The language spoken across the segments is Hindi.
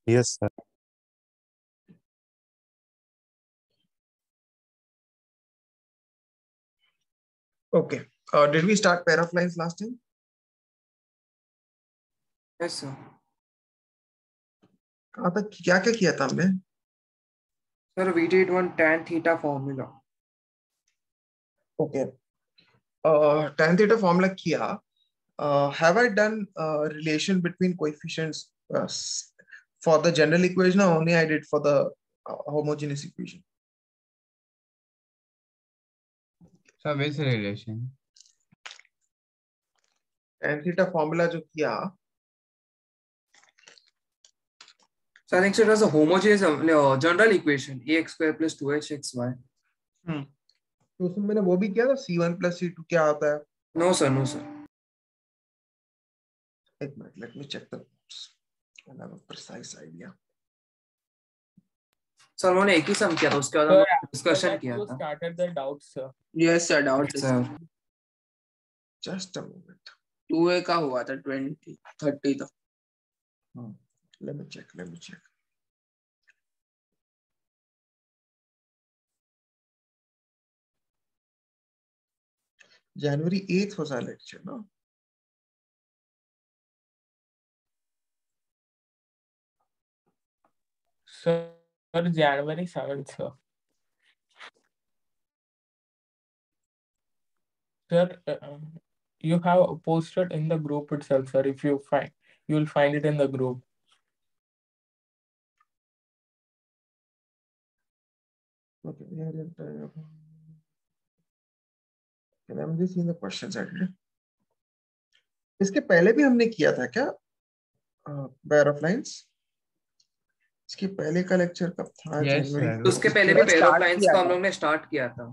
Yes, sir. Okay. Did we start pair of lines last time? Yes, sir. कहाँ तक क्या क्या किया था हमने? Sir, we did one tan theta formula. Okay. Tan theta formula किया. Have I done relation between coefficients for the general equation or only I did for the homogeneous equation? So which relation? Tan theta formula जो किया. So I think it was a homogeneous general equation ax square plus 2hxy. तो उसमें मैंने वो भी किया था C1 plus C2 क्या आता है? No, sir. No, sir. एक minute, let me check the notes and have a precise idea. Sir उन्होंने एक ही सम किया था उसके बाद हम डिस्कशन किया था. Started the doubts, sir. Yes sir, doubt Sir. Just a moment. 2a का हुआ था 20 30 तक. Let me check. January 8th was our lecture, no? Sir, January 7th, sir. Sir, you have posted in the group itself, sir. If you find, you will find it in the group. Okay, and I'm just seeing the questions I did. इसके पहले भी हमने किया था क्या pair of lines? इसके पहले का लेक्चर कब था? Yes, जनवरी. sir. तो उसके पहले भी पेयर ऑफ लाइंस का हम लोग ने स्टार्ट किया था.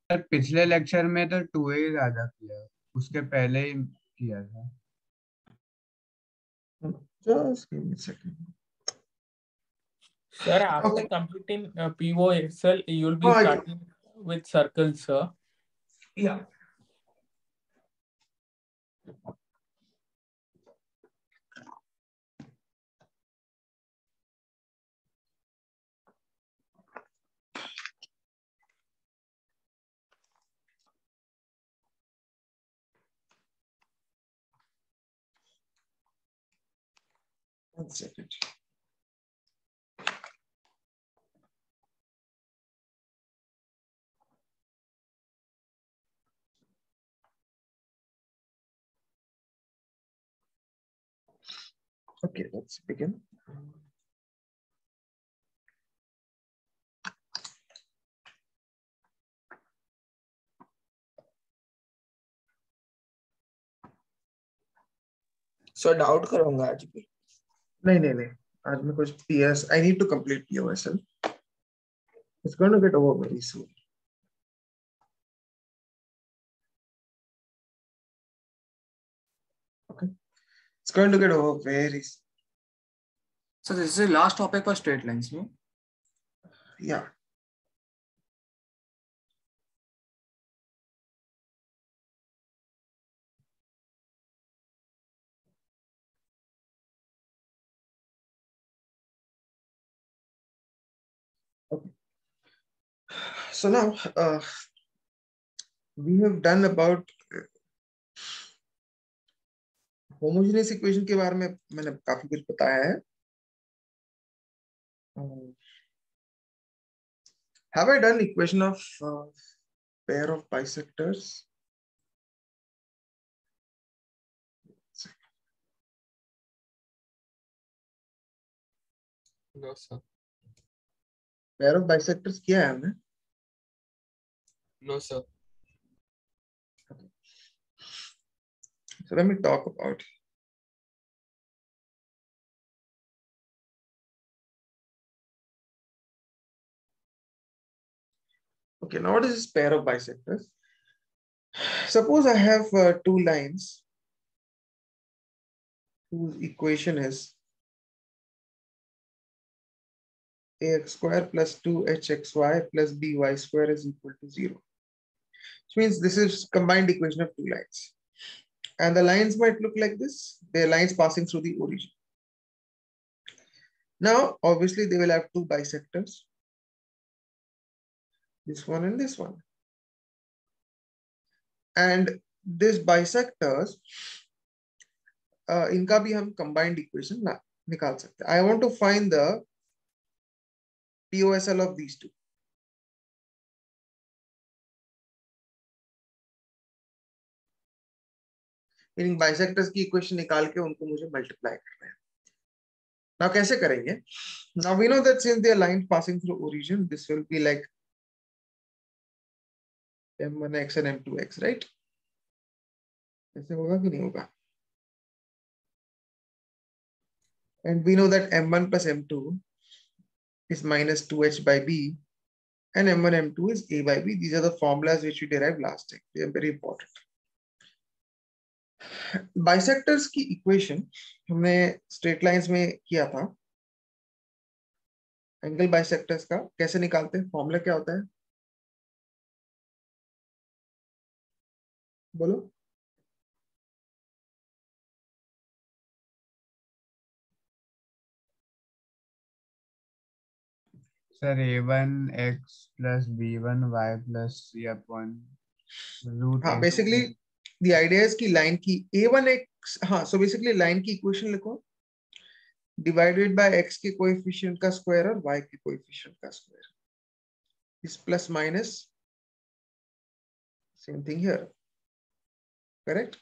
सर पिछले लेक्चर में तो 2a ज्यादा किया, उसके पहले ही किया था. Just give me a second. Sir, after completing POXL, you will be starting with circles, sir. Yeah. One second. Okay, let's begin. So doubt करूँगा आज भी. नहीं. आज मैं कुछ PS. I need to complete POSL. It's going to get over very soon. Okay. It's going to get over very soon. So this is the last topic for straight lines, no? Yeah. Okay. So now we have done about homogeneous equation के बारे में मैंने काफी कुछ बताया है. Have I done equation of pair of bisectors? No, sir. Pair of bisectors किया है हमने? No, sir. Okay. So let me talk about it. Okay, now what is this pair of bisectors? Suppose I have two lines whose equation is ax square plus 2hxy plus by square is equal to 0. Which means this is combined equation of two lines. And the lines might look like this. They are lines passing through the origin. Now, obviously, they will have two bisectors. This one and this one. And this bisectors, इनका भी हम combined equation निकाल सकते हैं. I want to find the POSL of these two. In bisectors की equation निकाल के उनको मुझे multiply करना है. Now कैसे करेंगे? Now we know that since they are lines passing through origin, this will be like M1x and M2x, right? ऐसे होगा कि नहीं होगा? And we know that M1 plus M2 is minus 2h by b, and M1, M2 is a by b. These are the formulas which we derived last time. They are very important. Bisectors की equation हमने straight lines में किया था. Angle bisectors का कैसे निकालते हैं? Formula क्या होता है? बोलो. Sir a1x plus b1y plus c upon root हाँ, a2. basically the idea is कि line की a1x, हाँ, so basically line की equation लिखो divided by x के coefficient का square और y के coefficient का square. Is plus minus same thing here. Correct?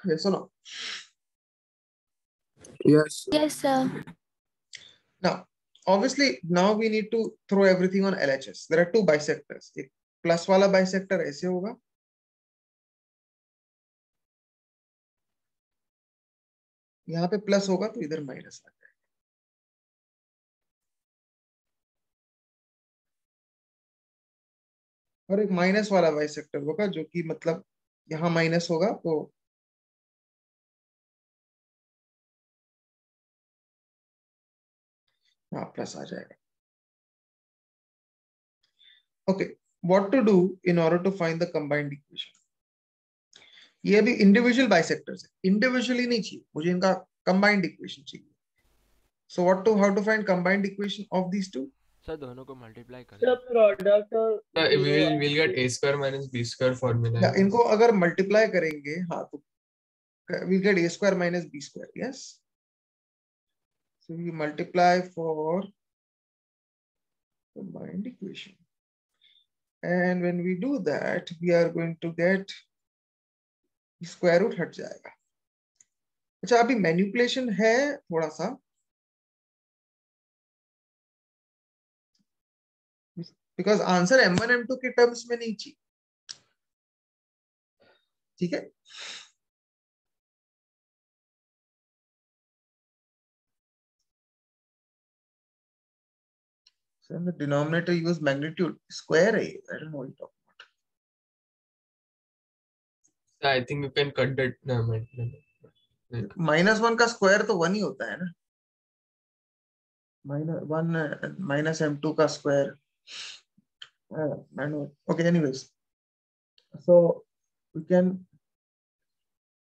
Yes or no? Yes. Yes, sir. Now, obviously, now we need to throw everything on LHS. There are two bisectors. एक plus वाला bisector ऐसे होगा. यहाँ पे plus होगा तो इधर minus आ जाएगा. और एक minus वाला bisector होगा जो कि मतलब यहाँ minus होगा तो हाँ प्लस आ जाएगा. Okay, what to do in order to find the combined equation? ये अभी individual bisectors है. Individually नहीं चाहिए, मुझे इनका combined equation चाहिए. So how to find combined equation of these two? Sir दोनों को मल्टीप्लाई कर The product we'll get a square minus b square formula. या इनको अगर multiply करेंगे हाँ तो we'll get a square minus b square. Yes. So we multiply for combined equation. And when we do that, we are going to get square root हट जाएगा. अच्छा अभी manipulation है थोड़ा सा. Because answer M1 M2 के terms में नहीं चाहिए. ठीक है? So in the denominator use magnitude square है. I don't know what you're talking about. I think you can cut that. No. -1 का square तो 1 ही होता है ना. -1 minus M2 का square. I know. Okay, anyways. So we can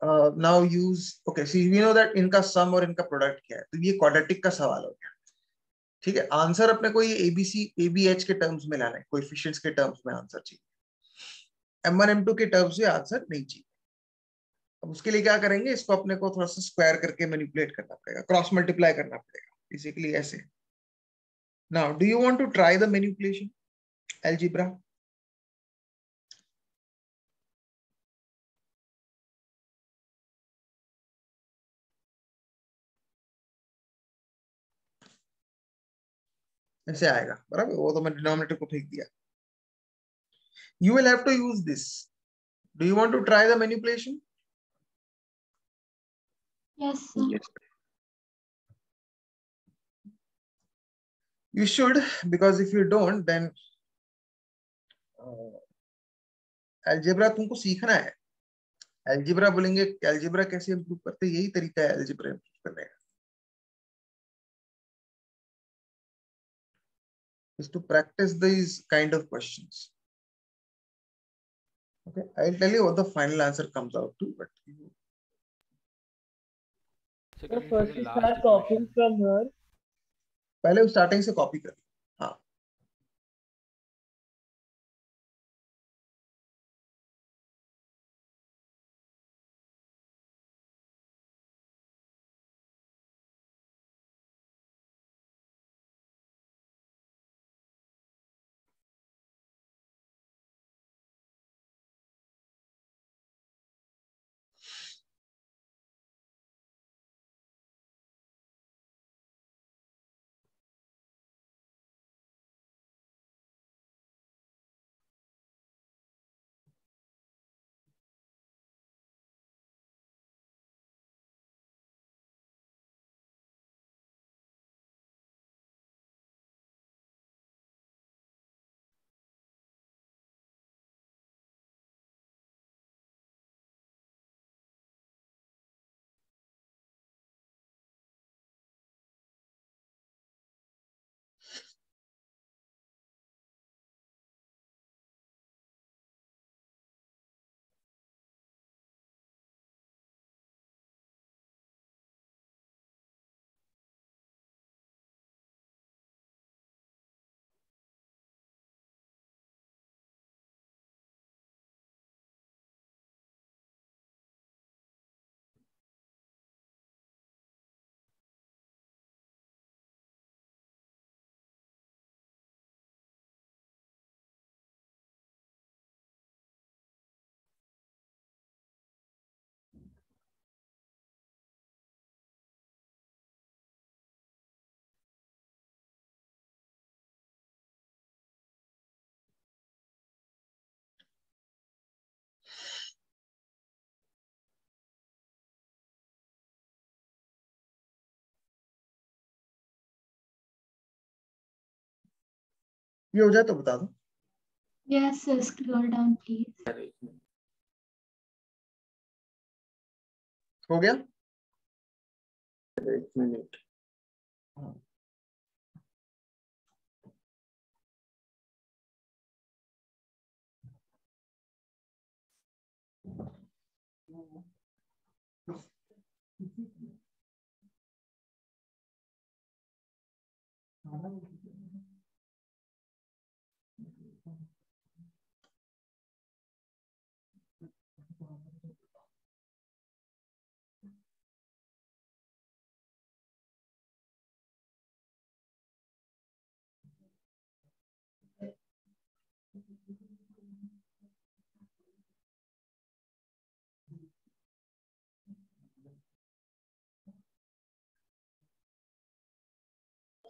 now use, okay, see we know that इनका sum और इनका product क्या है. तो ये quadratic का सवाल हो गया. ठीक है, आंसर अपने को ये ABC ABH के टर्म्स में लाना है, कोएफिशिएंट्स के टर्म्स में आंसर चाहिए. M1 M2 के टर्म्स में आंसर नहीं चाहिए. अब उसके लिए क्या करेंगे, इसको अपने को थोड़ा सा स्क्वायर करके मैनिपुलेट करना पड़ेगा, क्रॉस मल्टीप्लाई करना पड़ेगा, बेसिकली ऐसे. Now do you want to try the manipulation algebra? ऐसे आएगा बराबर, वो तो मैं डिनोमिनेटर को फेंक दिया. You will have to use this. Do you want to try the manipulation? Yes, sir. Yes. You should, because if you don't, then algebra तुमको सीखना है. Algebra बोलेंगे, algebra कैसे improve करते हैं, यही तरीका है algebra improve करने का. Is to practice these kind of questions. Okay, I'll tell you what the final answer comes out to, but So So can we see first the you last start copying equation? from here. पहले स्टार्टिंग से कॉपी कर. हाँ. ये हो जाए तो बता दो. Yes, sir. Scroll down, please. हो गया. एक मिनट.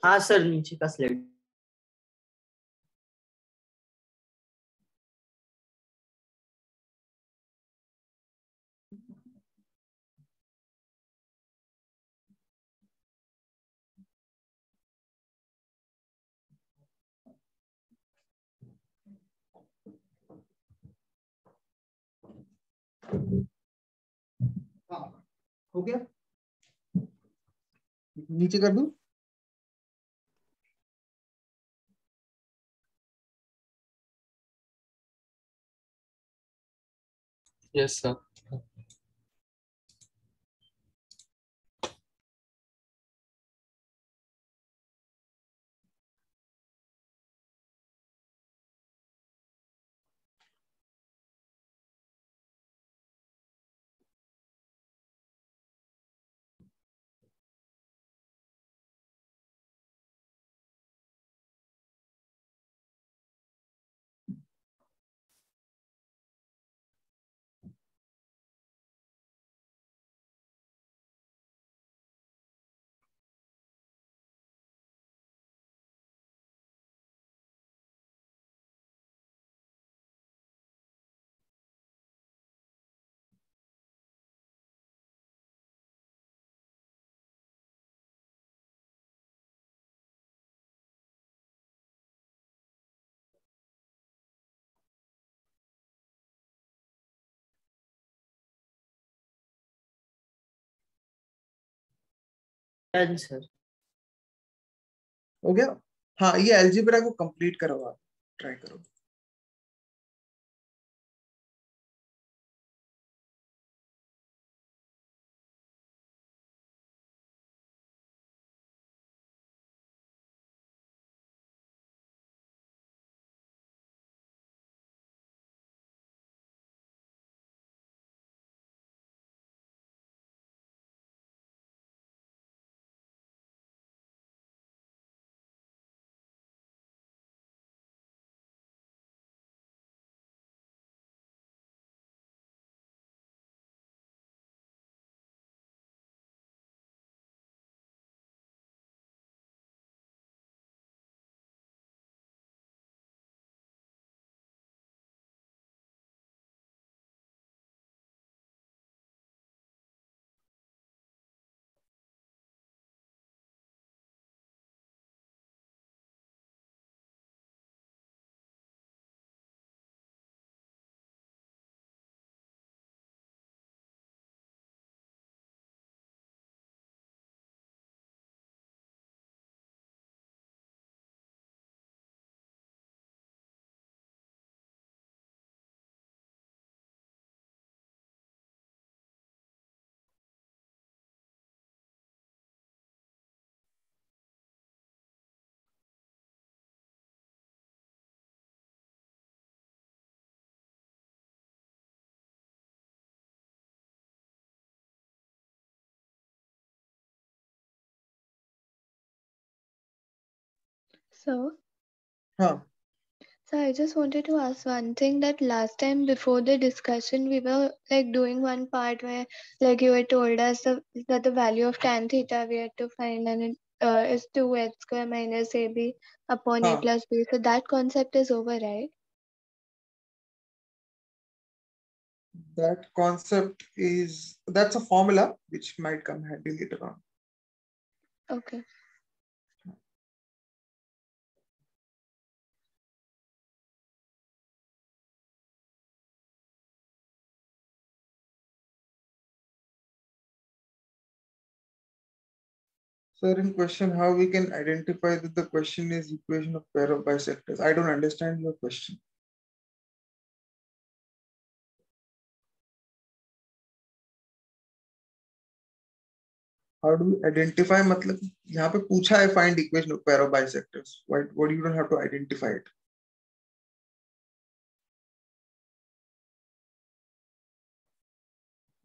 हाँ सर, नीचे का स्लाइड. हाँ. हो गया. नीचे कर दूं. Yes, sir. सर. हो गया. हाँ, ये अलजेब्रा को कंप्लीट करो. आप ट्राई करो. So, हाँ. so I just wanted to ask one thing, that last time before the discussion we were like doing one part where like you had told us that the value of tan theta we had to find, and it is 2h square minus ab upon a हाँ. plus b. So that concept is over, right? That concept is, that's a formula which might come handy later on. Okay. Sir, in question, how we can identify that the question is equation of pair of bisectors? I don't understand your question. How do we identify? मतलब यहाँ पे पूछा है find equation of pair of bisectors. What you don't have to identify it?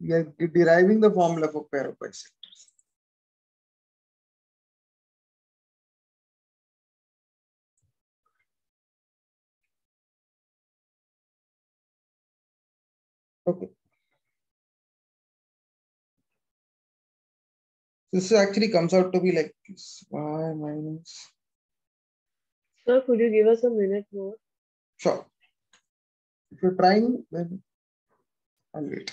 We are deriving the formula for pair of bisectors. Okay. This actually comes out to be like this. Y minus. Sir, could you give us a minute more? Sure. If you're trying, then I'll wait.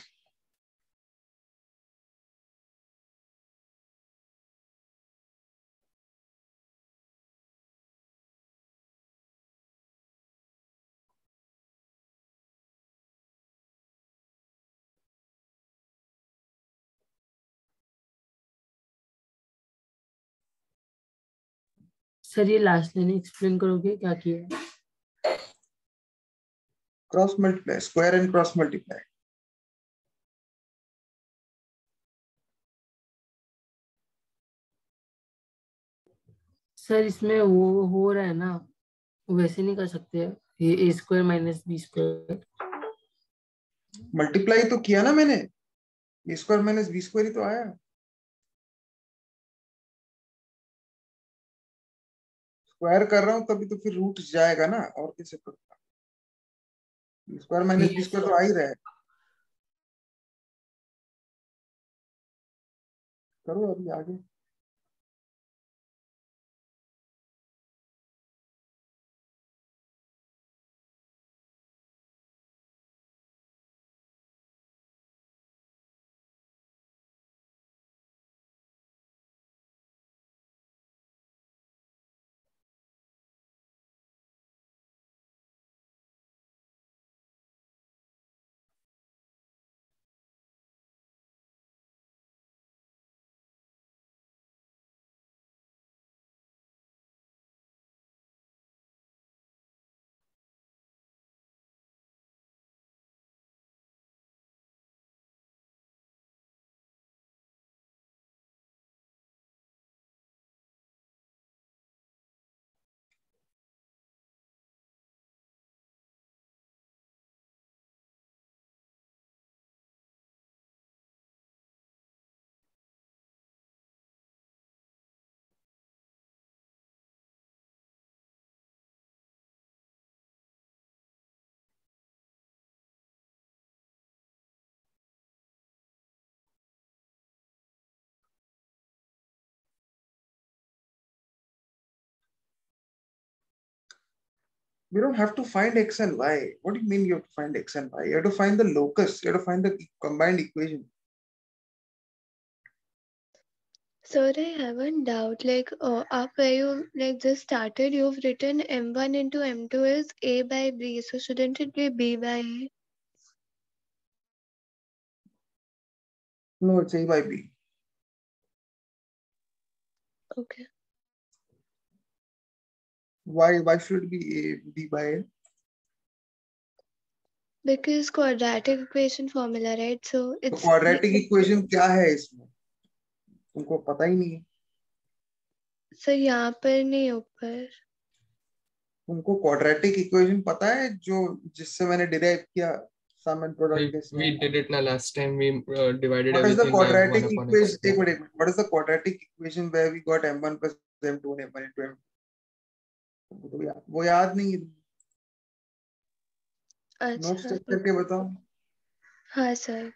Sir ये लास्ट लाइन एक्सप्लेन करोगे क्या किया है? Cross multiply, square and cross multiply. Sir इसमें वो हो रहा है ना, वैसे नहीं कर सकते ये A square minus B square. Multiply तो किया ना मैंने, A square minus B square ही तो आया. स्क्वायर कर रहा हूं तभी तो फिर रूट जाएगा ना, और कैसे करूंगा? ए स्क्वायर माइनस बी स्क्वायर तो आ ही रहा है. करो अभी आगे. We don't have to find x and y. What do you mean you have to find x and y? You have to find the locus. You have to find the combined equation. Sir, I have one doubt. Like, up where you like just started, you've written m1 into m2 is a by b. So shouldn't it be b by a? No, it's a by b. Okay. Why should it be a b by a? Because quadratic equation formula, right? So तो it's quadratic equation क्या है इसमें? तुमको पता ही नहीं है. सर यहाँ पर नहीं, ऊपर. तुमको quadratic equation पता है जो जिससे मैंने derive किया sum and product के We did it na last time. We divided What is the everything by 1 quadratic upon equation? x. एक minute. What is the quadratic equation where we got m1 plus m2 and m1 into m2? वो याद नहीं है, नोट्स अच्छा चेक करके बताओ। हाँ सर।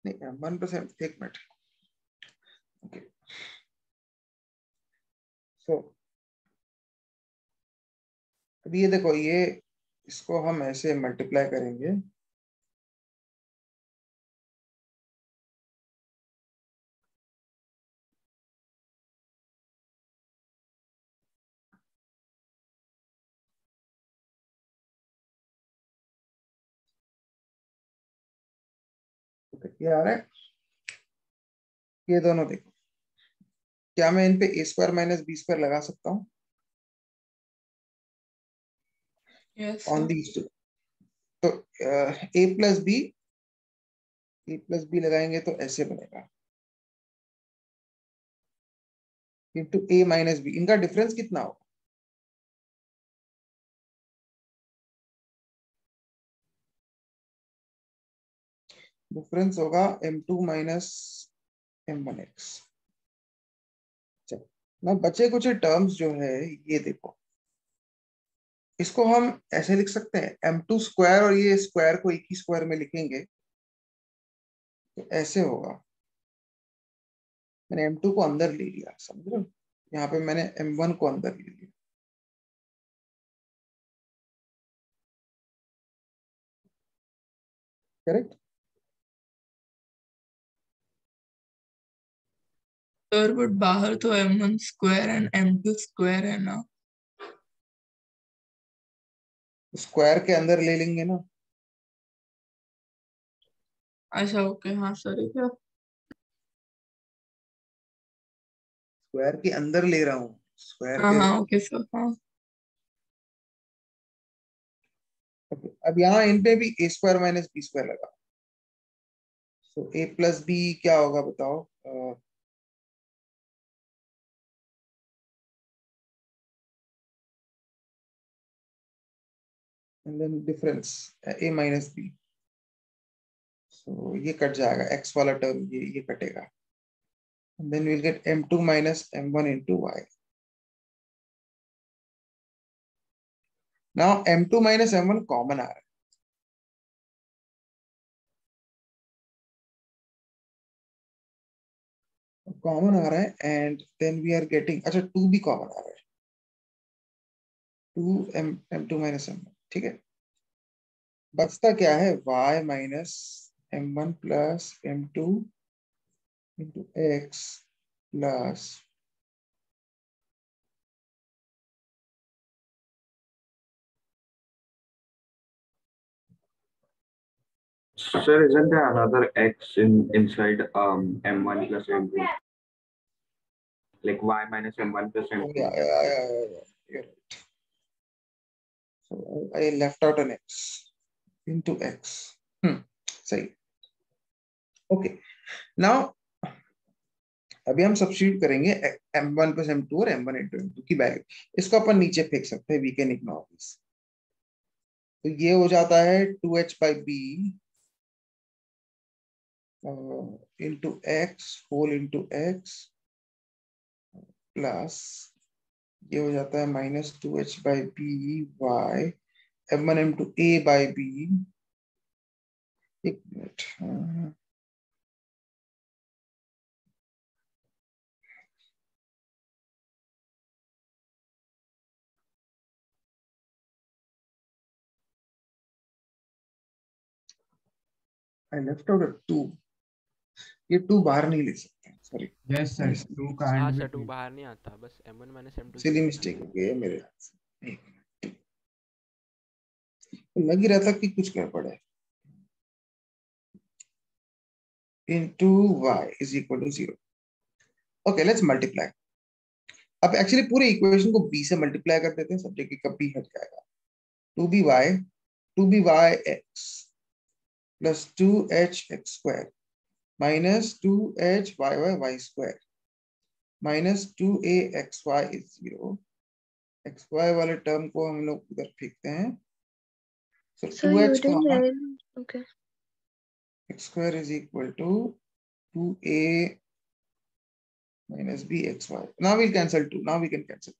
नहीं 1%, एक मिनट। ओके सो अभी ये देखो, ये इसको हम ऐसे मल्टीप्लाई करेंगे, ये आ रहा है। ये दोनों देखो, क्या मैं इन पे ए स्क्वायर माइनस बी स्क्वायर लगा सकता हूँ Yes, on sir. These two? तो ए प्लस बी लगाएंगे तो ऐसे बनेगा, इंटू ए माइनस बी। इनका डिफरेंस कितना होगा? डिफरेंस होगा m2 माइनस m1x। ना बचे कुछ टर्म्स जो है, ये देखो, इसको हम ऐसे लिख सकते हैं m2 स्क्वायर, और ये स्क्वायर को एक ही स्क्वायर में लिखेंगे तो ऐसे होगा। मैंने m2 को अंदर ले लिया, समझ रहे हो? यहाँ पे मैंने m1 को अंदर ले लिया, करेक्ट? Sir, but बाहर तो m1 square and m2 square है ना? स्क्वायर के अंदर ले लेंगे ना। अच्छा ओके, हाँ सॉरी क्या? स्क्वायर के अंदर ले रहा हूँ, स्क्वायर हाँ के। हाँ ओके सर, हाँ। अब यहाँ इन पे भी A square minus B square लगा, तो ए प्लस बी क्या होगा बताओ? And then difference A minus B, so ये कट जाएगा, एक्स वाला टर्म ये कटेगा, and then we'll get m2 minus m1 into y. Now m2 minus m1 common आ रहा है, कॉमन आ रहा है, and then we are getting, अच्छा 2 भी कॉमन आ रहा है, 2 m2 minus m1, ठीक है। बचता क्या है? y minus m1 plus m2 into x plus Sir, isn't there another x inside m1 plus m2? Like y minus m1 plus m2? yeah. You're right. So I left out an x into x. सही। ओके नाउ अभी हम सब्स्टिट्यूट करेंगे m1 plus m2 और m1 into m2 की वैल्यू। इसको अपन नीचे फेंक सकते हैं, वी कैन इग्नोर दिस। तो ये हो जाता है 2h by b into x whole into x plus ये हो जाता है minus 2h by b y m1 m2 a by b, एक minute, I left out a 2. ये 2 बाहर नहीं ले सकते, sorry, yes sir, to can't हाँ बी सर 2 टेकन। बाहर नहीं आता, बस m1 माइनस m2 सिली 0 होता मिस्टेक हो गई है मेरे हाथ से। लग ही रहा था कि कुछ गड़बड़ है। into y is equal to 0. Okay, let's multiply. अब एक्चुअली पूरे इक्वेशन को b से मल्टीप्लाई कर देते हैं, सब्जेक्ट की कब b हट जाएगा। 2by x plus 2hx square minus 2hyy square minus 2axy is 0. xy वाले टर्म को हम लोग उधर फेंकते हैं। So So you 2h didn't comma add, okay. x square is equal to 2a minus bxy. Now we'll cancel 2. Now we can cancel.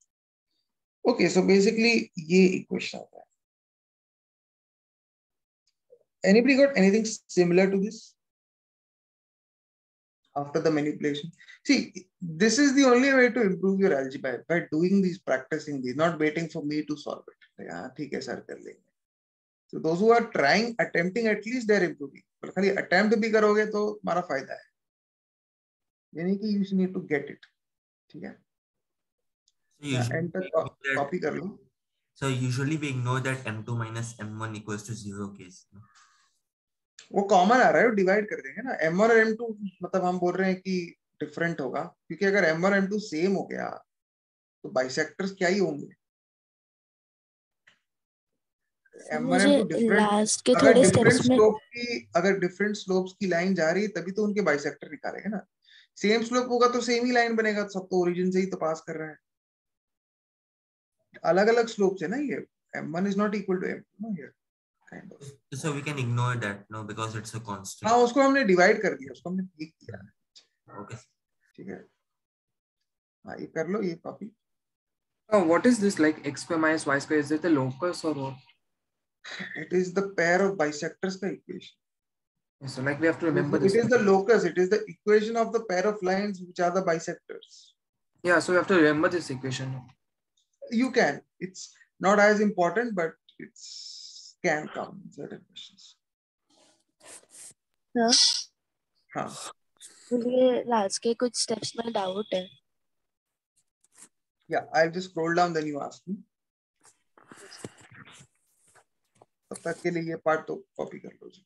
Okay, so basically ये equation आता है। Anybody got anything similar to this after the manipulation? See, this is the only way to improve your algebra, by doing these, practicing these, not waiting for me to solve it. हाँ ठीक है सर कर लेंगे। So those who are trying, attempting, at least they are improving. पर खाली attempt भी करोगे तो हमारा फायदा है, यानी कि you need to get it, ठीक है। So usually Enter we ignore that. copy कर लो। So usually we ignore that m2 minus m1 equals to 0 case. वो कॉमन आ रहा है, डिवाइड कर देंगे ना। m1 और m2 मतलब हम बोल रहे हैं कि डिफरेंट होगा, क्योंकि अगर m1 और m2 सेम हो गया तो बाइसेक्टर्स क्या ही होंगे। m1 मुझे m2 डिफरेंट, लास्ट के अगर थोड़े डिफरेंट स्टेप्स में स्लोप की, अगर डिफरेंट स्लोप्स की लाइन जा रही है तभी तो उनके बाइसेक्टर निकालेंगे ना। सेम स्लोप होगा तो सेम ही लाइन बनेगा, सब तो ओरिजिन से ही तो पास कर रहा है। अलग अलग स्लोप है ना ये, m1 is not equal to m2 ना here kind of. So we can ignore that, no, because it's a constant. हाँ उसको हमने डिवाइड कर दिया, उसको हमने ठीक किया। Okay. ठीक है, हाँ ये कर लो, ये copy. What is this like x square minus y square? Is it the locus or what? It is the pair of bisectors का equation. So like we have to remember this. It is the locus. It is the equation of the pair of lines which are the bisectors. Yeah, so we have to remember this equation. You can. It's not as important, but it's can come in certain questions. हाँ हाँ मुझे लास्ट के कुछ स्टेप्स में डाउट है। yeah, I'll just scroll down, then you ask me. तब तक के लिए ये पार्ट तो कॉपी कर लो जी।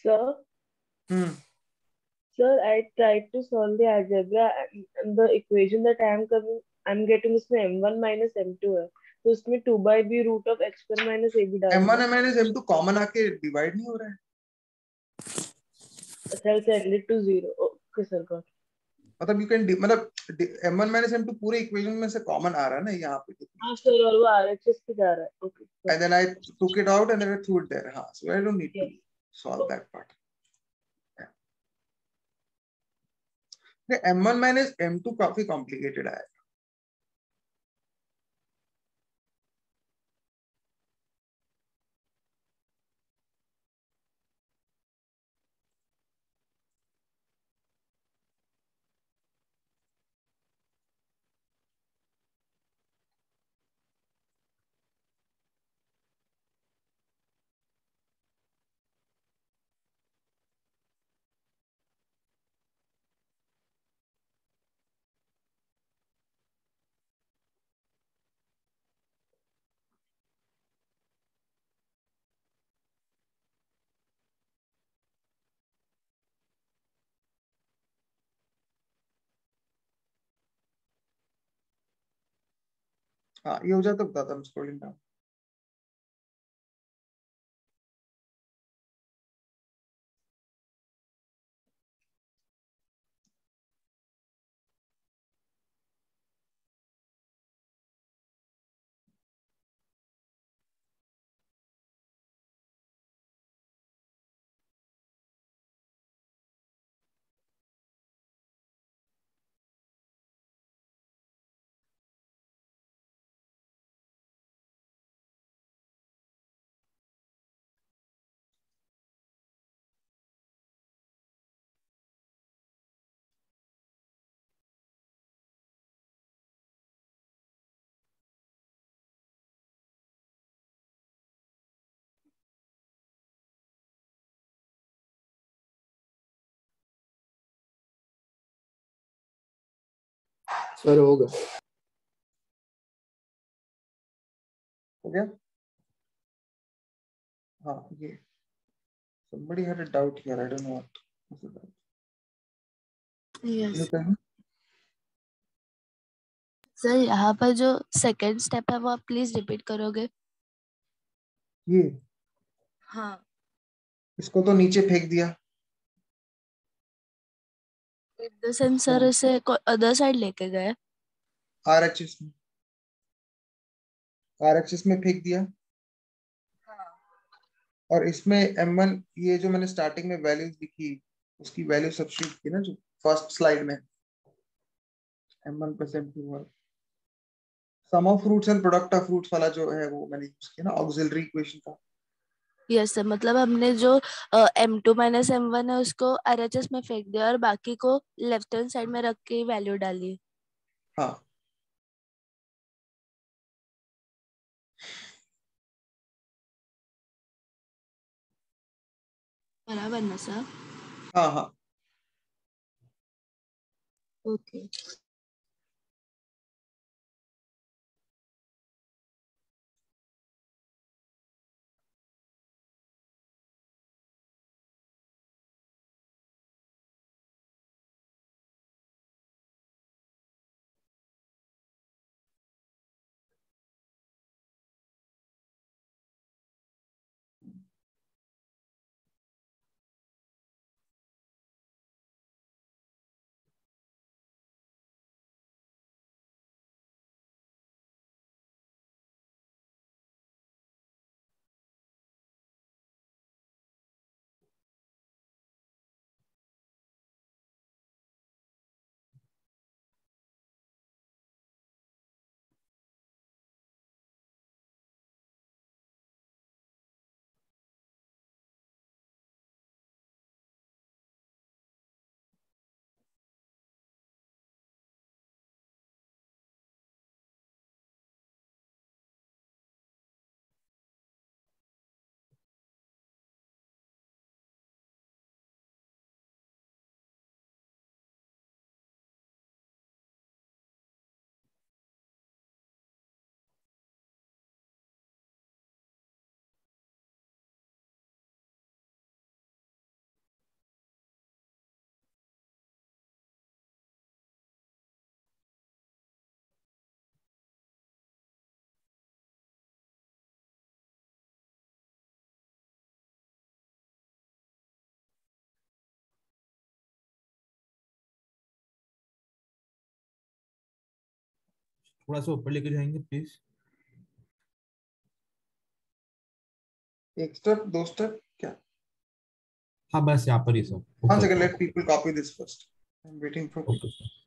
Sir, sir, I tried to solve the algebra and the equation that I'm getting इसमें m1 minus m2 है, तो उसमें 2 by b root of x square minus ab डाल m1 दो। minus m2 कॉमन आके डिवाइड नहीं हो रहा है। I'll set it to 0. Okay, sir, got it. मतलब you can मतलब m1 minus m2 पूरे इक्वेशन में से कॉमन आ रहा है ना यहाँ पे। हाँ sir, और वो RHS पे जा रहा है। Okay. And then I took it out and then I threw it there. हाँ, so I don't need to solve that part. m1 minus m2 काफी कॉम्प्लिकेटेड है। हाँ ये हो जाता, बताता हूँ, स्क्रॉलिंग डाउन। सर होगा। हो गया। हाँ ये somebody had a doubt here, I don't know what was the doubt. Yes You tell me. Sir, यहाँ पर जो सेकंड स्टेप है वो आप प्लीज रिपीट करोगे? ये हाँ, इसको तो नीचे फेंक दिया, इन द सेंस सर इसे अदर साइड लेके गए। RHS में, RHS में फेंक दिया, और इसमें M1 ये जो मैंने स्टार्टिंग में वैल्यूज लिखी उसकी वैल्यू सब्स्टिट्यूट की ना, जो फर्स्ट स्लाइड में M1 plus M2 sum of roots and product of roots वाला जो है वो मैंने यूज किया ना, ऑक्सिलरी इक्वेशन का। यस सर, मतलब हमने जो M2 माइनस M1 है उसको RHS में फेंक दिया और बाकी को लेफ्ट हैंड साइड में रख के वैल्यू डाली। हाँ बराबर ना सर? हाँ हाँ। ओके। थोड़ा सा ऊपर लेके जाएंगे प्लीज। एक स्टेप, दो स्टेप क्या? हाँ बस यहाँ पर ही sir. One second, let people copy this first. I'm waiting for people. Okay.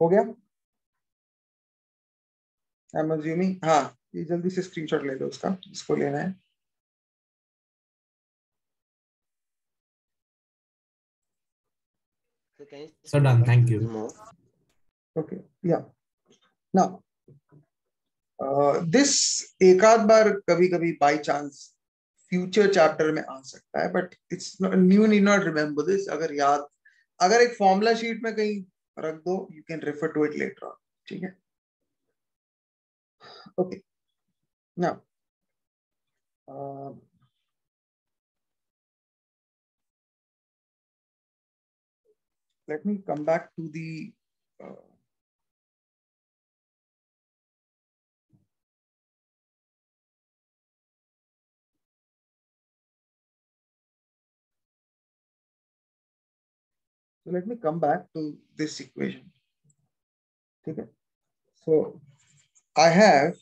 हो गया? आई एम अज्यूमिंग, हाँ, ये जल्दी से स्क्रीनशॉट ले लो उसका, जिसको लेना है। So can you So done. explain Thank a you. little more? Okay, yeah. Now, this एक आध बार कभी कभी बाई चांस फ्यूचर चैप्टर में आ सकता है, but it's new, need not remember this. अगर एक फॉर्मूला शीट में कहीं रख दो, you can refer to it later on, ठीक है? Okay, now let me come back to the so let me come back to this equation. Okay, so I have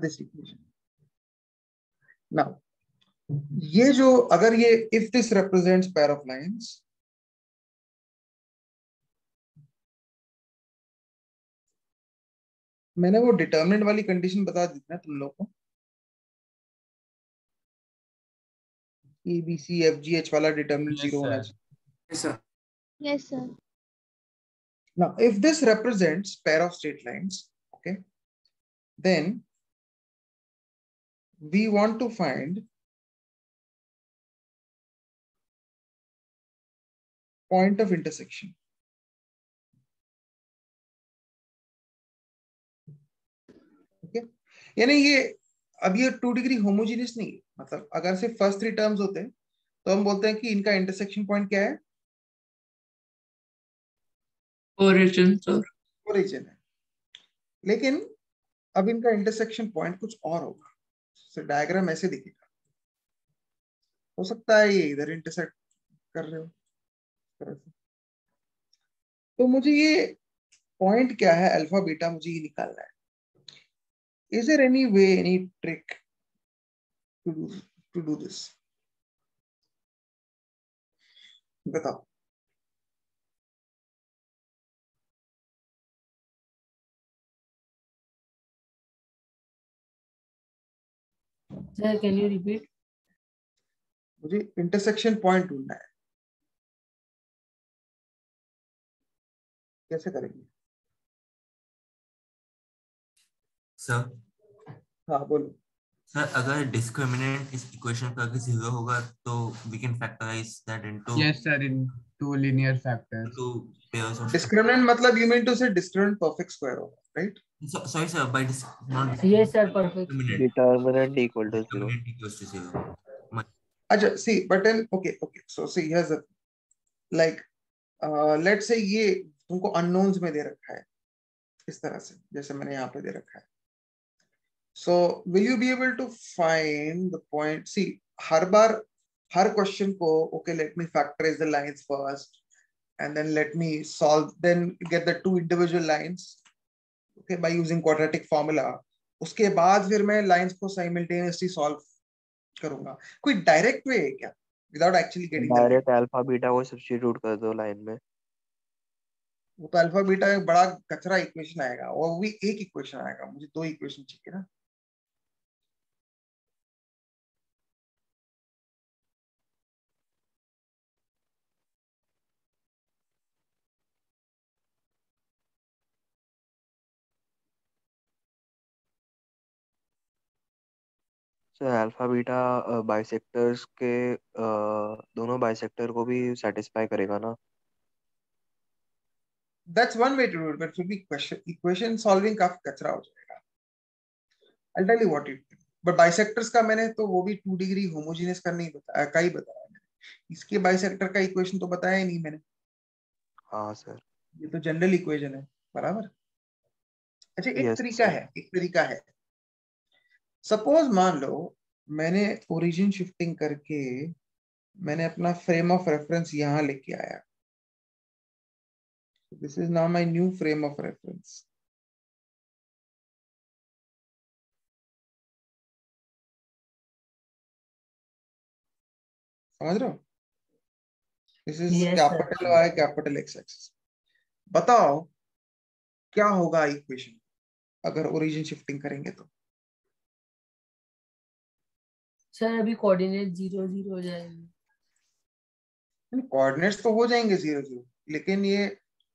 this equation. Now, ये जो अगर ये if this represents pair of lines, मैंने वो डिटर्मिनेंट वाली कंडीशन बता दी ना तुम लोग को, A B C F G H वाला डिटर्मिनेंट जीरो होना चाहिए। Yes, sir. Now, if this represents pair of straight lines, okay, then we want to find point of intersection. Okay, यानी ये अब ये 2 डिग्री होमोजीनियस नहीं है। मतलब अगर सिर्फ फर्स्ट 3 टर्म्स होते हैं तो हम बोलते हैं कि इनका इंटरसेक्शन पॉइंट क्या है? Origin, sir. ओरिजिन है। लेकिन अब इनका इंटरसेक्शन पॉइंट कुछ और होगा। तो डायग्राम ऐसे दिखेगा। हो सकता है ये इधर इंटरसेक्ट कर रहे हो, तो मुझे ये पॉइंट क्या है, अल्फा बीटा, मुझे ये निकालना है। Is there any way, any trick to do this? बताओ। Sir, can you repeat? मुझे इंटरसेक्शन पॉइंट ढूंढना है। कैसे करेंगे? सर, हाँ बोलो। सर अगर डिस्क्रिमिनेंट इस इक्वेशन का अगर 0 होगा तो we can factorize that into Yes, sir. In 2 linear factors. 2 pairs of. Discriminant मतलब you mean to say discriminant perfect square होगा, right? Sorry sir, by not Yes, sir. Perfect. Determinant equal to 0. determinant equals to 0. अच्छा, see, but then okay. So see, here's the like, let's say ये तुमको unknowns में दे रखा है इस तरह से, जैसे मैंने यहाँ पे दे रखा है। So will you be able to find the point? See, her bar her question को okay, let me factorize the lines first and then let me solve, then get the 2 individual lines okay by using quadratic formula. उसके बाद फिर मैं lines को simultaneously solve करूंगा। कोई डायरेक्ट वे है क्या without actually getting direct alpha beta को सब्स्टिट्यूट कर दो लाइन में। वो तो अल्फा बीटा एक बड़ा कचरा इक्वेशन आएगा, और वो भी एक इक्वेशन आएगा, मुझे 2 इक्वेशन चाहिए ना। सर अल्फा बीटा बाइसेक्टर्स के दोनों बाइसेक्टर को भी सेटिस्फाई करेगा ना? That's one way to do it, but फिर भी इक्वेशन सॉल्विंग काफी कचरा हो जाएगा। I tell you what it, but bisectors का मैंने तो वो भी 2 डिग्री होमोजेनियस का नहीं बताया, का ही बताया मैंने। इसके बाइसेक्टर का इक्वेशन तो बताया ही नहीं मैंने। हाँ सर, ये तो जनरल इक्वेशन है, बराबर। अच्छा, यस एक तरीका है। सपोज मान लो मैंने ओरिजिन शिफ्टिंग करके मैंने अपना फ्रेम ऑफ रेफरेंस यहां लेके आया। This is now my new frame of reference. समझ रहे हो? This is Yes, sir. Capital Y capital X axis. बताओ क्या होगा इक्वेशन अगर ओरिजिन शिफ्टिंग करेंगे तो? सर अभी कोऑर्डिनेट 0 0 हो जाएंगे। कोऑर्डिनेट्स तो हो जाएंगे 0 0, लेकिन ये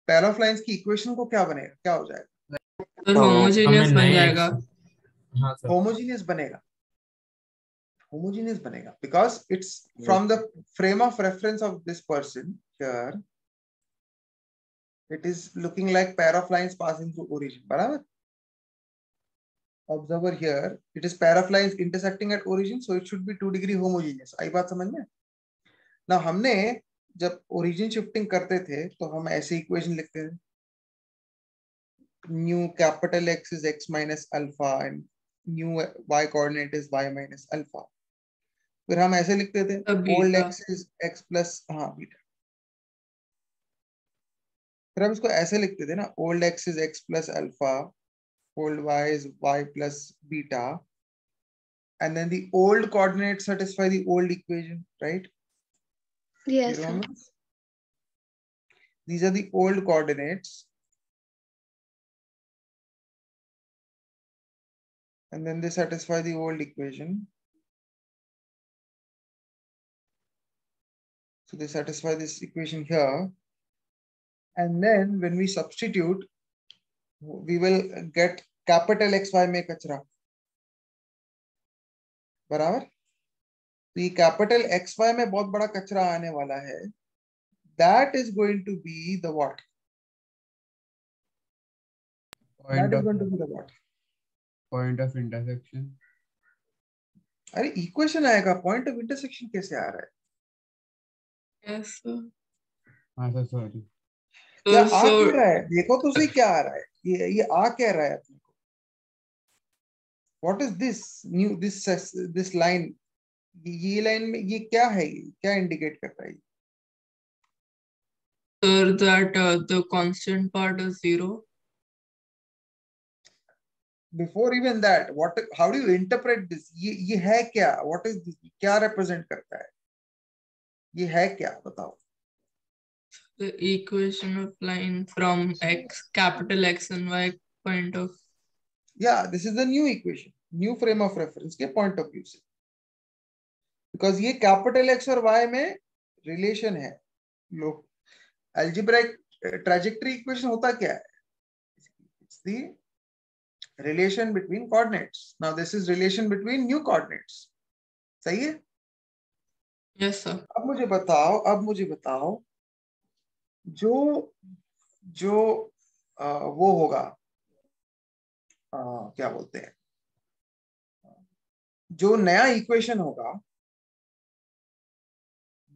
पेयर ऑफ लाइंस की इक्वेशन को क्या बनेगा, क्या हो जाएगा? सर होमोजेनियस हमें बन नए जाएगा। हाँ सर होमोजीनियस बनेगा, होमोजीनियस बनेगा because it's from the frame of reference of this person here it is looking like pair of lines passing through origin, बराबर? Observer here, it is pair of lines intersecting at origin, so it should be 2 degree homogeneous. आई बात समझ में? ना हमने जब origin shifting करते थे तो हम ऐसे इक्वेशन लिखते थे, new capital X is X minus alpha and new Y coordinate is Y minus alpha. फिर हम ऐसे लिखते थे old X is X plus beta. फिर हम इसको ऐसे लिखते थे ना, old X is X plus alpha, old Y is Y plus beta, and then the old coordinates satisfy the old equation, right? Yes, You sir. remember? These are the old coordinates, and then they satisfy the old equation. So they satisfy this equation here, and then when we substitute, we will get capital XY में कचरा, बराबर? तो ये capital XY में बहुत बड़ा कचरा आने वाला है. That is going to be the what? That is going to be the what? Point of intersection. अरे इक्वेशन आएगा, पॉइंट ऑफ इंटरसेक्शन कैसे आ रहा है? Yes, sir. हाँ सर सॉरी। क्या आ क्या रहा है? देखो तो सही क्या आ रहा है? ये आ क्या रहा है अपने को? What is this new this line? ये लाइन में ये क्या है? क्या इंडिकेट करता है? Sir, that the constant part is 0. Before even that, what? How do you interpret this? ये है क्या? What is this? क्या represent करता है? ये है क्या? बताओ. The equation of line from X, capital X and Y point of. Yeah, this is the new equation, new frame of reference के point of view से. Because ये capital X और Y में relation है. लोग algebraic trajectory equation होता क्या है? It's the relation between coordinates. Now this is relation between new coordinates. सही है? Yes, sir. अब मुझे बताओ जो वो होगा, क्या बोलते हैं, जो नया इक्वेशन होगा,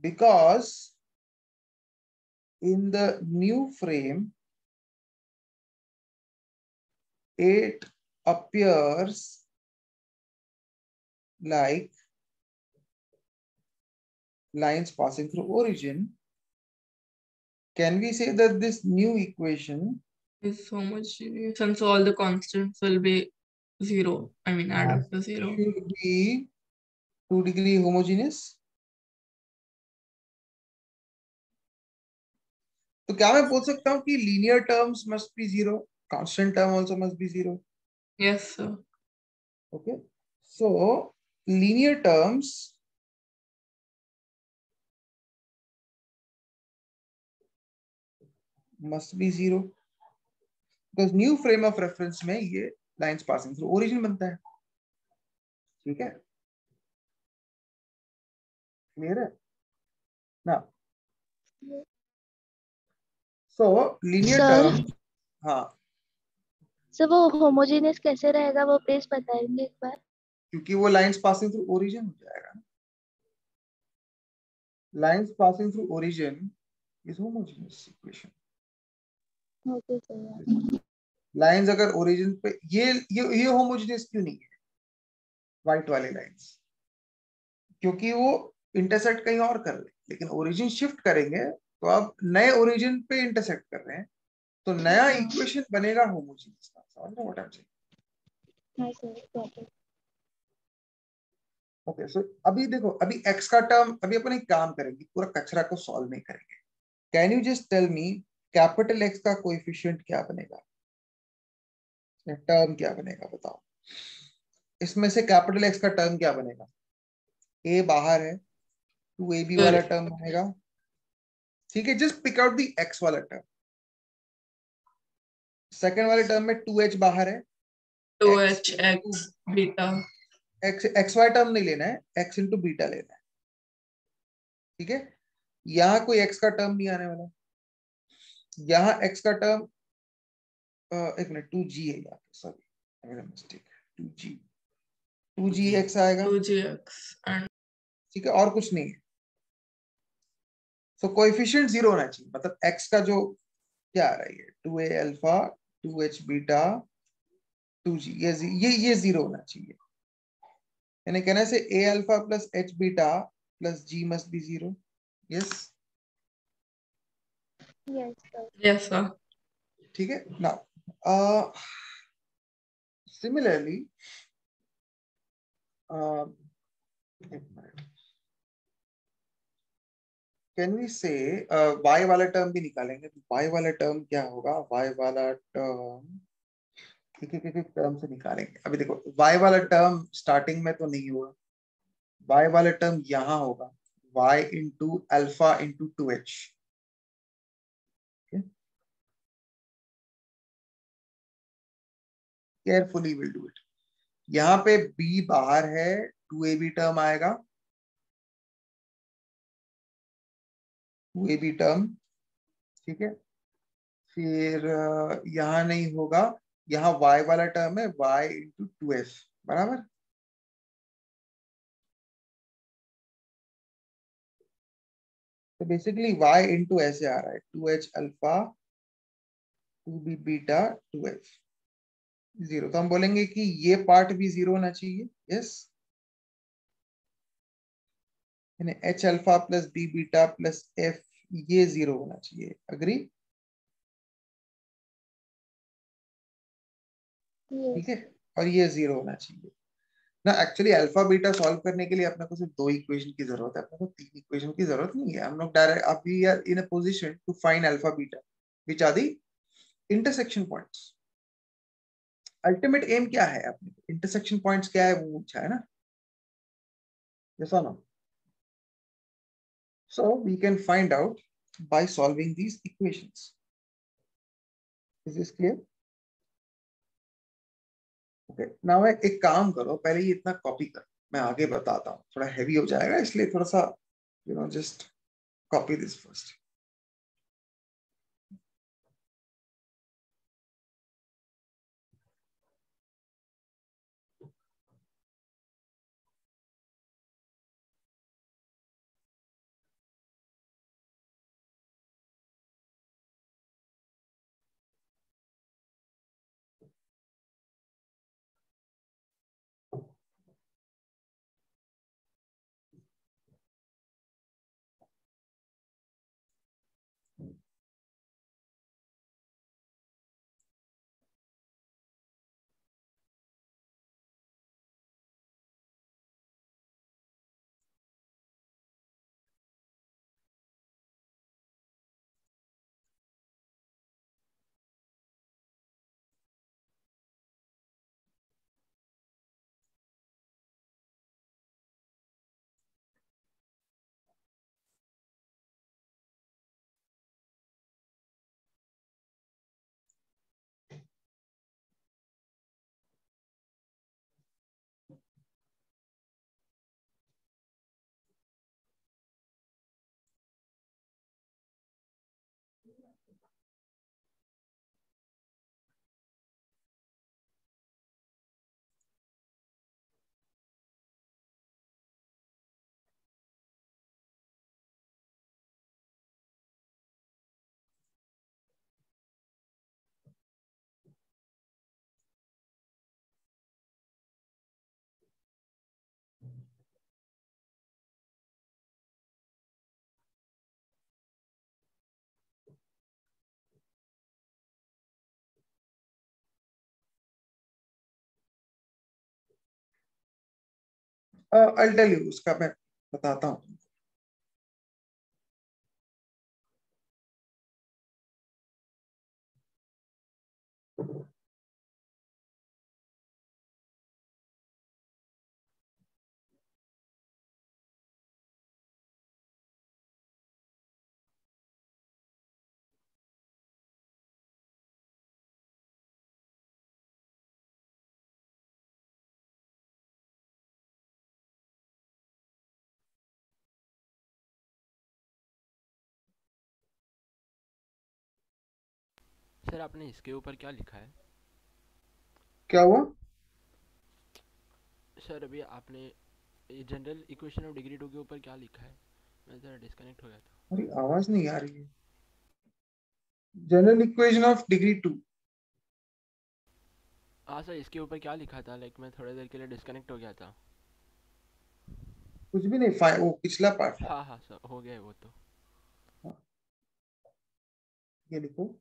because in the new frame it appears like lines passing through origin. Can we say that this new equation is homogeneous since all the constants will be 0? I mean, add up to 0. Should be 2 degree homogeneous? तो क्या मैं बोल सकता हूँ कि linear terms must be 0, constant term also must be 0? Yes, sir. Okay, so linear terms must be 0 because new frame of reference में ये lines passing through origin बनता है. ठीक है? Clear है? Now, so linear term, हाँ. सर वो होमोजेनियस कैसे रहेगा वो प्लीज बताएंगे एक बार? क्योंकि वो lines passing through origin हो जाएगा. Lines passing through origin is homogeneous equation. Okay sir. Lines अगर origin पे ये homogeneous क्यों नहीं है? White वाले lines, क्योंकि वो intersect कहीं और कर रहे हैं, लेकिन origin shift करेंगे तो आप नए origin पे intersect कर रहे हैं, तो नया equation बनेगा homogeneous. समझ रहे हो what I'm saying? हाँ सर, got it. Okay, है। सो अभी देखो, अभी x का टर्म, अभी अपन एक काम करेंगे, पूरा कचरा को सॉल्व नहीं करेंगे। Can you just tell me capital X का कोएफिशिएंट क्या बनेगा, टर्म क्या बनेगा बताओ। इसमें से कैपिटल X का टर्म क्या बनेगा? a बाहर है, 2ab वाला टर्म बनेगा, ठीक है। Just pick out the x वाला टर्म। सेकंड वाले टर्म में 2h बाहर है, 2h x beta, X Y term नहीं लेना है, x इंटू बीटा लेना है, ठीक है। यहाँ कोई x का टर्म नहीं आने वाला, यहाँ x का टर्म एक मिनट 2g है यहाँ पे, सॉरी मेरा मिस्टेक है, 2g x आएगा, 2gx and ठीक है, और कुछ नहीं है। सो कोएफिशिएंट जीरो होना चाहिए, मतलब x का जो क्या आ रहा है, 2a alpha 2h beta 2g, ये जीरो होना चाहिए। यानी कहना से a alpha plus h beta plus g must be zero. Yes yes sir. ठीक है। नाउ सिमिलरली कैन वी से y वाला टर्म भी निकालेंगे। तो y वाला टर्म क्या होगा, y वाला टर्म एक एक एक टर्म से निकालेंगे। अभी देखो y वाला टर्म स्टार्टिंग में तो नहीं होगा, y वाला टर्म यहाँ होगा, y into alpha into 2h, carefully will do it. यहाँ पे b बाहर है, 2ab टर्म आएगा, 2ab टर्म, ठीक है। फिर यहाँ नहीं होगा, यहाँ y वाला टर्म है, y इंटू 2f बराबर। तो बेसिकली y इंटू ऐसे आ रहा है, 2h alpha 2b beta 2f zero. तो हम बोलेंगे कि ये पार्ट भी जीरो होना चाहिए, यस। यानी h alpha plus b beta plus f ये जीरो होना चाहिए, अग्री, ठीक है। और ये जीरो होना चाहिए ना। एक्चुअली अल्फा बीटा सॉल्व करने के लिए अपने को सिर्फ दो इक्वेशन की जरूरत है, अपने को तीन इक्वेशन की जरूरत नहीं है। हम लोग डायरेक्ट, अब we are in a position to find alpha beta which are the intersection points. Ultimate aim क्या है अपने, इंटरसेक्शन पॉइंट्स क्या है वो पूछा है ना, यस और no. So we can find out by solving these equations. Is this clear? Okay, now एक काम करो, पहले ये इतना कॉपी कर, मैं आगे बताता हूँ, थोड़ा हैवी हो जाएगा इसलिए थोड़ा सा just copy this first. I'll tell you, उसका मैं बताता हूँ. सर आपने इसके ऊपर क्या लिखा है? क्या हुआ? सर अभी आपने जनरल इक्वेशन ऑफ डिग्री 2 के ऊपर क्या लिखा है? मैं जरा डिस्कनेक्ट हो गया था. अरे आवाज नहीं आ रही है. General equation of degree 2. हाँ सर, इसके ऊपर क्या लिखा था? लाइक मैं थोड़ी देर के लिए डिस्कनेक्ट हो गया था. कुछ भी नहीं. वो पिछला पार्ट. हाँ हाँ सर, हो गया है वो तो. ये लिखो.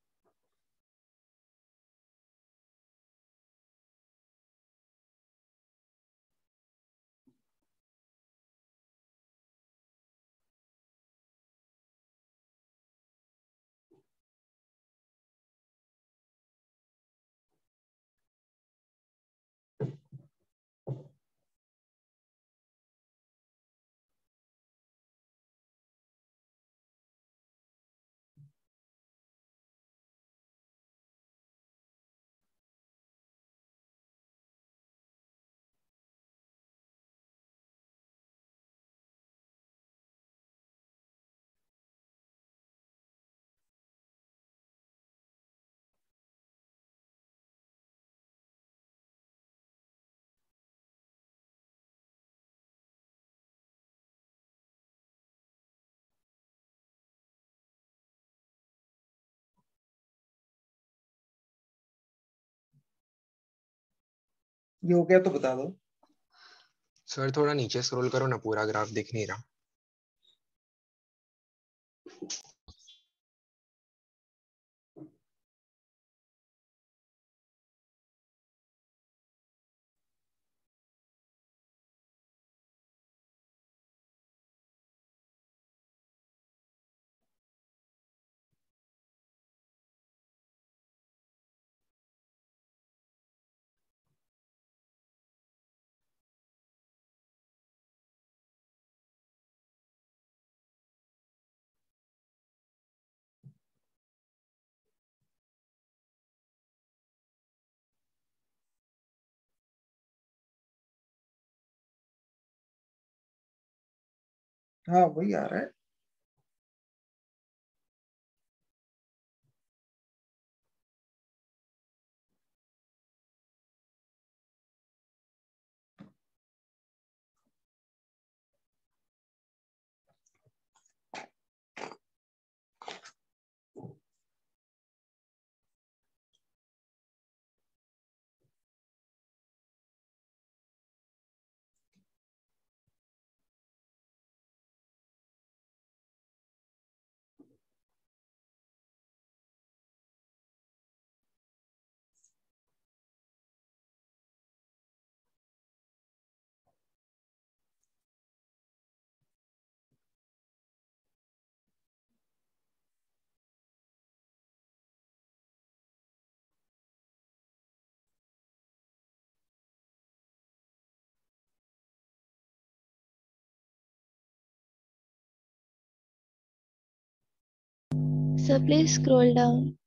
ये हो गया तो बता दो. सर थोड़ा नीचे स्क्रॉल करो ना, पूरा ग्राफ दिख नहीं रहा. हाँ वही आ रहा है. So please scroll down.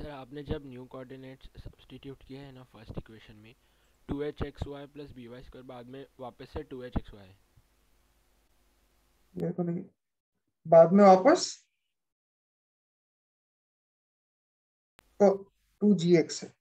Sir आपने जब न्यू कोऑर्डिनेट्स सब्स्टिट्यूट किए हैं ना फर्स्ट इक्वेशन में 2hxy प्लस by² बाद में वापस से 2hxy ये तो नहीं, बाद में वापस तो 2gx है।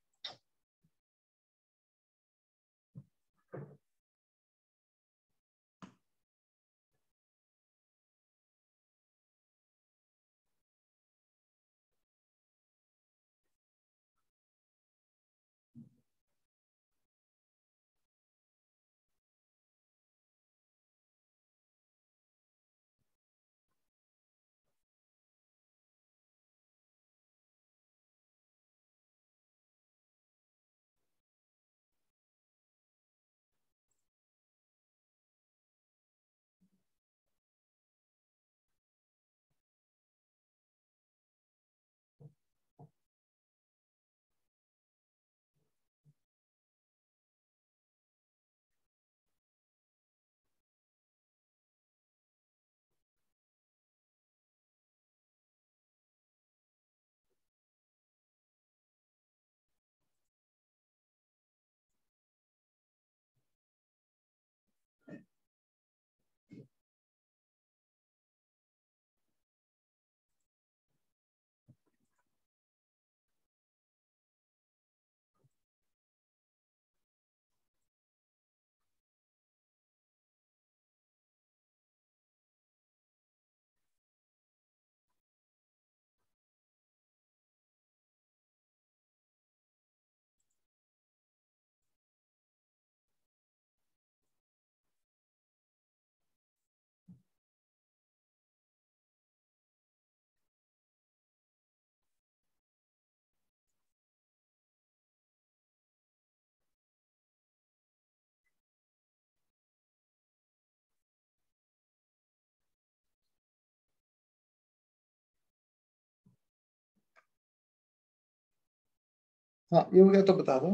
हाँ ये हो गया तो बता दो।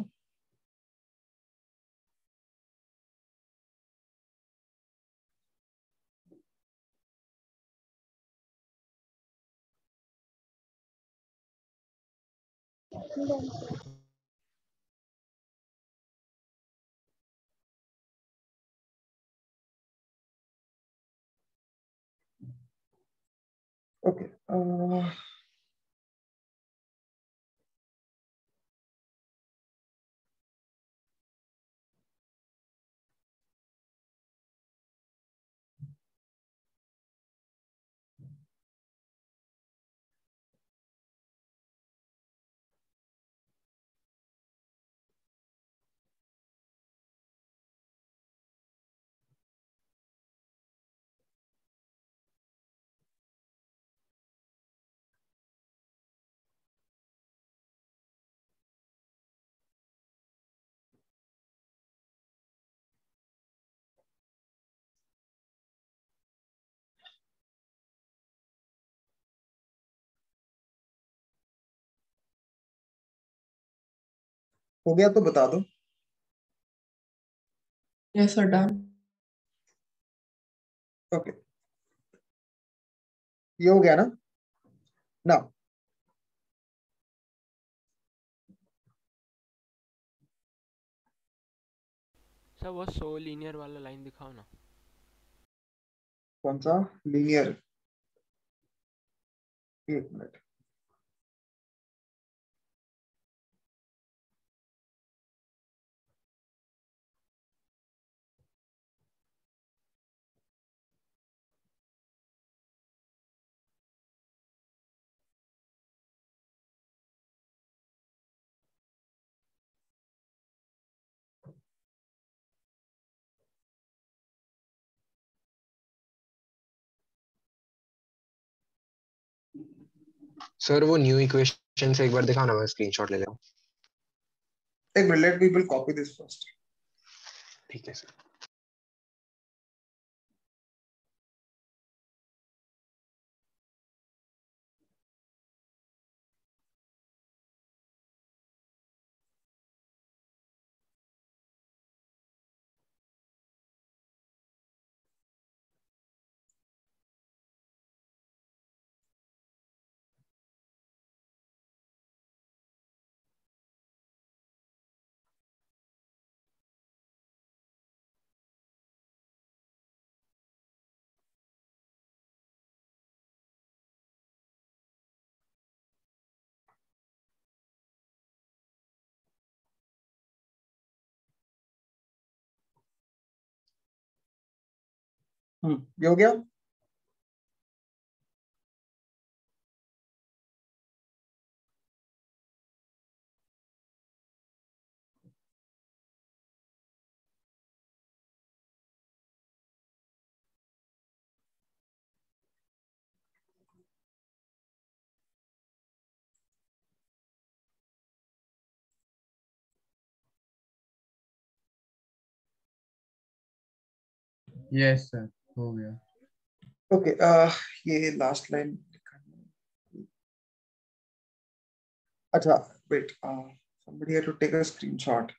ओके हो गया तो बता दो। Yes, sir, done. ओके ये हो गया ना। ना सर वो सो लीनियर वाला लाइन दिखाओ ना। कौन सा लीनियर? एक मिनट। सर वो न्यू इक्वेशन से एक बार दिखाओ ना, मैं स्क्रीनशॉट ले लूँ। एक minute, let me will copy this first. ठीक है सर। ये हो गया. यस सर, हो गया. ओके, ये लास्ट लाइन. अच्छा, wait, somebody had to take a screenshot.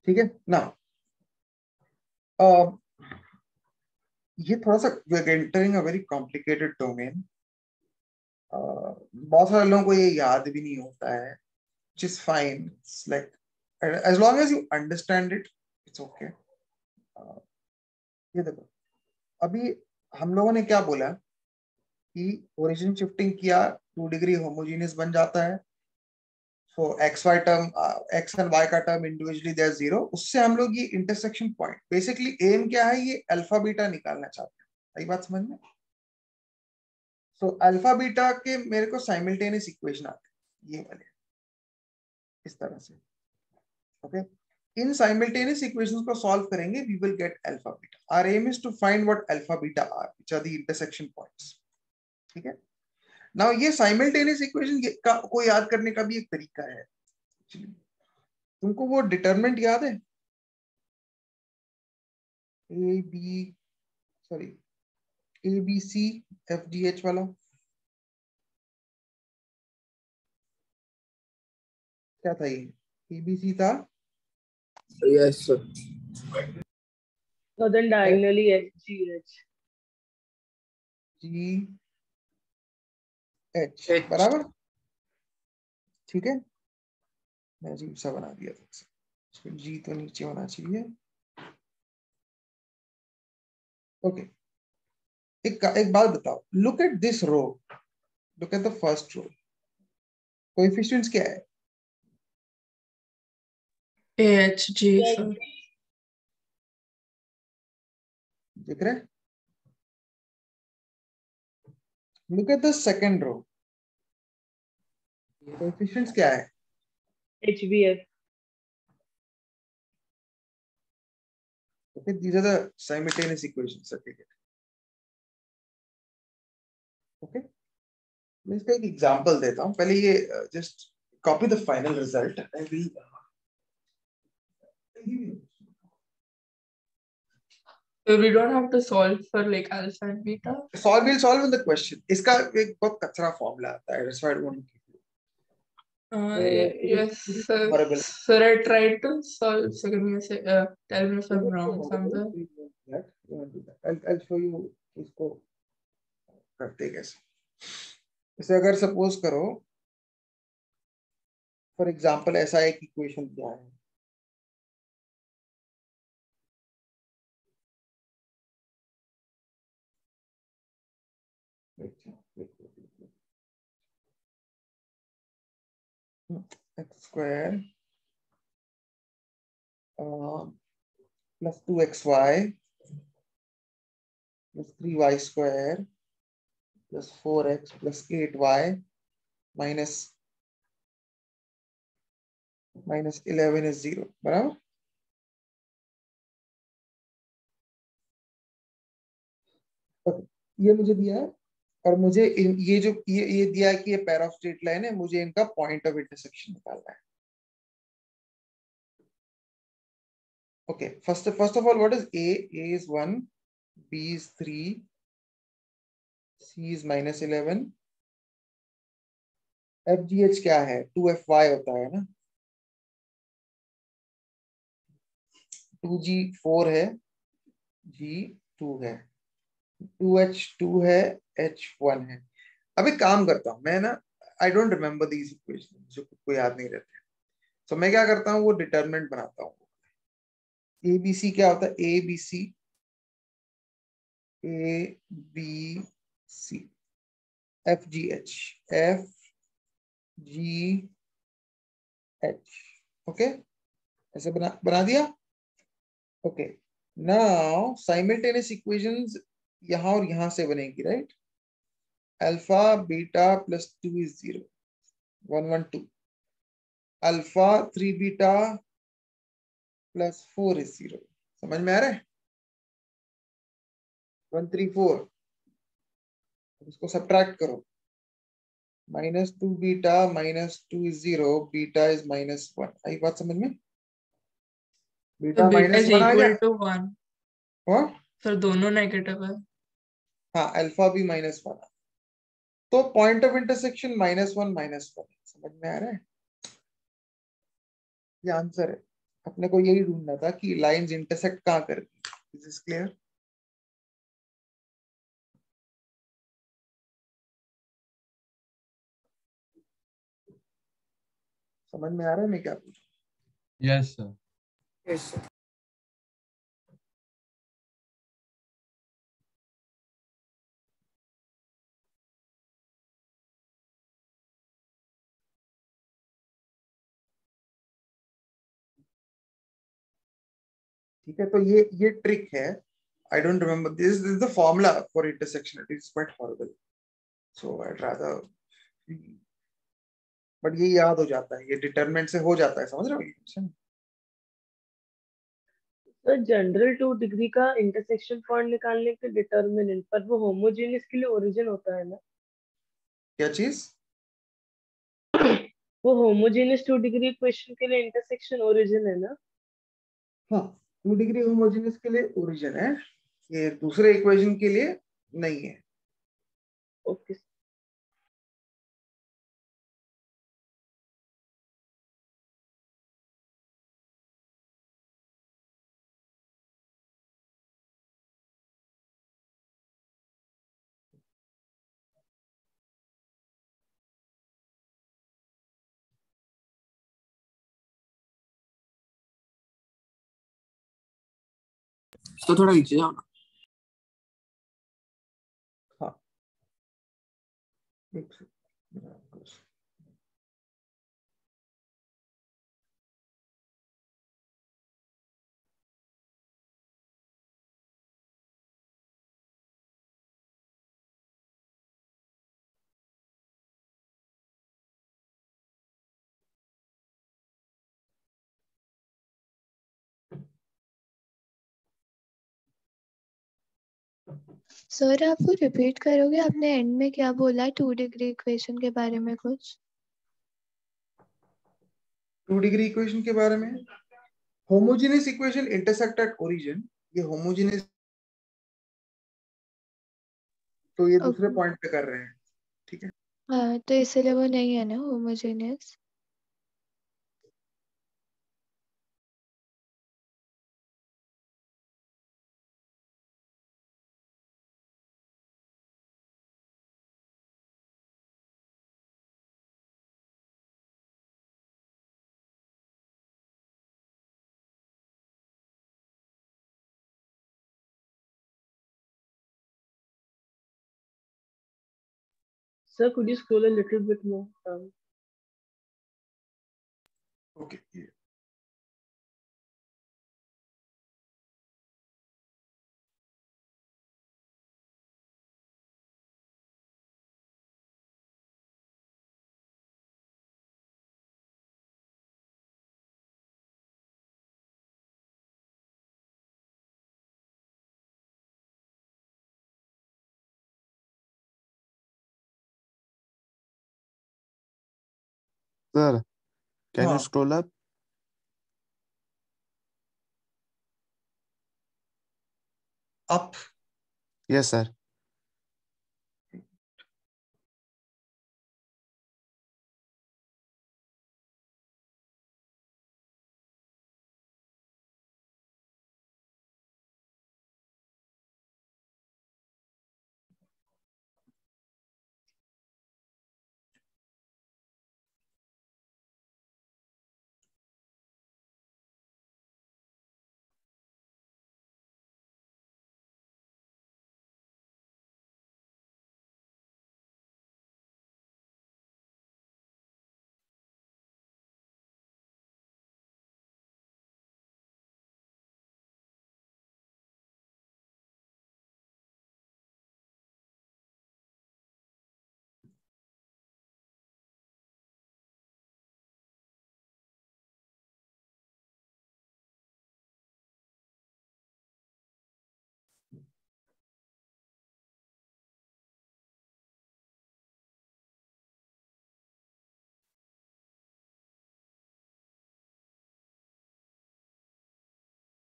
ठीक है ना. ये थोड़ा सा we are entering a very complicated domain. बहुत सारे लोगों को ये याद भी नहीं होता है, which is fine. It's like as long as you understand it, it's okay. ये देखो, अभी हम लोगों ने क्या बोला कि ओरिजिन शिफ्टिंग किया 2 डिग्री होमोजेनियस बन जाता है. So X Y term, X and Y का टर्म इंडिविजुअली दे आर 0. उससे हम लोग ये इंटरसेक्शन पॉइंट, बेसिकली एम क्या है, ये अल्फा बीटा निकालना चाहते हैं. सही बात समझ में? सो अल्फा बीटा के मेरे को साइमल्टेनियस इक्वेशन आते हैं ये वाले, इस तरह से. ओके, इन साइमल्टेनियस इक्वेशंस को सॉल्व करेंगे, we will get alpha beta. Our aim is to find what alpha beta are, which are the intersection points. ठीक है. नाउ ये साइमल्टेनियस इक्वेशन को याद करने का भी एक तरीका है. तुमको वो डिटरमिनेंट याद है? A B C F G H वाला क्या था? ये ए बी सी था. Yes sir. So then diagonally G H बराबर. ठीक है, मैं अजीब सा बना दिया था. जी तो नीचे होना चाहिए. ओके, एक बात बताओ. Look at this row, look at the first row. Coefficients क्या है? AHG sir. दिख रहा है? Look at the second row, coefficients क्या है? HBF. Okay, these are the simultaneous equations that we get. Okay, मैं इसका एक एग्जांपल देता हूँ. पहले ये just copy the final result. I will So we don't have to solve for like alpha and beta. We'll solve in the question. इसका एक बहुत कचरा फॉर्मूला आता है. That's why I don't want to give you. Yes, sir. Sir, I tried to solve. So can you say, tell me if I'm wrong somewhere? I'll show you इसको करते कैसे. इसे अगर सपोज करो, फॉर एग्जांपल ऐसा एक इक्वेशन दिया है. x square plus 2xy plus 3y square plus 4x plus 8y minus 11 is 0. बराबर. Okay. ये मुझे दिया है, और मुझे ये जो ये दिया है कि ये पैर ऑफ स्ट्रेट लाइन है, मुझे इनका पॉइंट ऑफ इंटरसेक्शन निकालना है. Okay, first of all, what is A? A is 1, B is 3, C is -11, FGH क्या है? 2FY होता है ना. 2G 4 है, G 2 है, 2H 2 है, H 1 है. अब एक काम करता हूं मैं ना, I don't remember these equation, जो को याद नहीं रहते. तो मैं क्या करता हूँ, वो डिटरमिनेंट बनाता हूँ. ABC क्या होता है? ABC, ABC, FGH, FGH. Okay, ऐसे बना दिया. ओके, नाउ साइमल्टेनियस इक्वेशंस यहां और यहां से बनेगी, right? Alpha beta plus 2 is 0, 1 1 2. Alpha 3 beta plus 4 is 0. समझ में आ रहा है? 1 3 4. इसको सब्ट्रैक्ट करो. -2 बीटा -2 is 0, बीटा is -1. आई बात समझ में? बीटा तो बीटा इज -1 आ गया. Equal to 1. और सर दोनों नेगेटिव है. हाँ, अल्फा भी -1. तो पॉइंट ऑफ इंटरसेक्शन -1 -1. समझ में आ रहा है? ये आंसर है. अपने को यही ढूंढना था कि लाइंस इंटरसेक्ट कहाँ करती. This is clear? समझ में आ रहा है मैं क्या पूछ? Yes sir. Yes, sir. ठीक है, तो ये ट्रिक है. I don't remember this is the formula for intersection. It is quite horrible, so I'd rather, but ये याद हो जाता है, ये डिटरमिनेंट से हो जाता है. समझ रहे हो ये? सर जनरल 2 डिग्री का इंटरसेक्शन पॉइंट निकालने के डिटरमिनेंट, पर वो होमोजेनियस के लिए ओरिजिन होता है ना? क्या चीज? वो होमोजेनियस 2 डिग्री इक्वेशन के लिए इंटरसेक्शन ओरिजिन है ना? हाँ, 2 डिग्री होमोजेनियस के लिए ओरिजिन है, ये दूसरे इक्वेशन के लिए नहीं है. ओके. तो थोड़ा नीचे जाओ ना. हाँ, एक सेकंड. सर आप वो रिपीट करोगे, आपने एंड में क्या बोला 2 डिग्री इक्वेशन के बारे में कुछ? 2 डिग्री इक्वेशन के बारे में, homogeneous equation intersect at origin. ये होमोजेनियस, तो ये दूसरे ओके. पॉइंट पे कर रहे हैं. ठीक है. हाँ, तो इसलिए वो नहीं है ना homogeneous. Sir, could you scroll a little bit more down? Okay. Sir, can you हाँ scroll up? up. Yes, sir.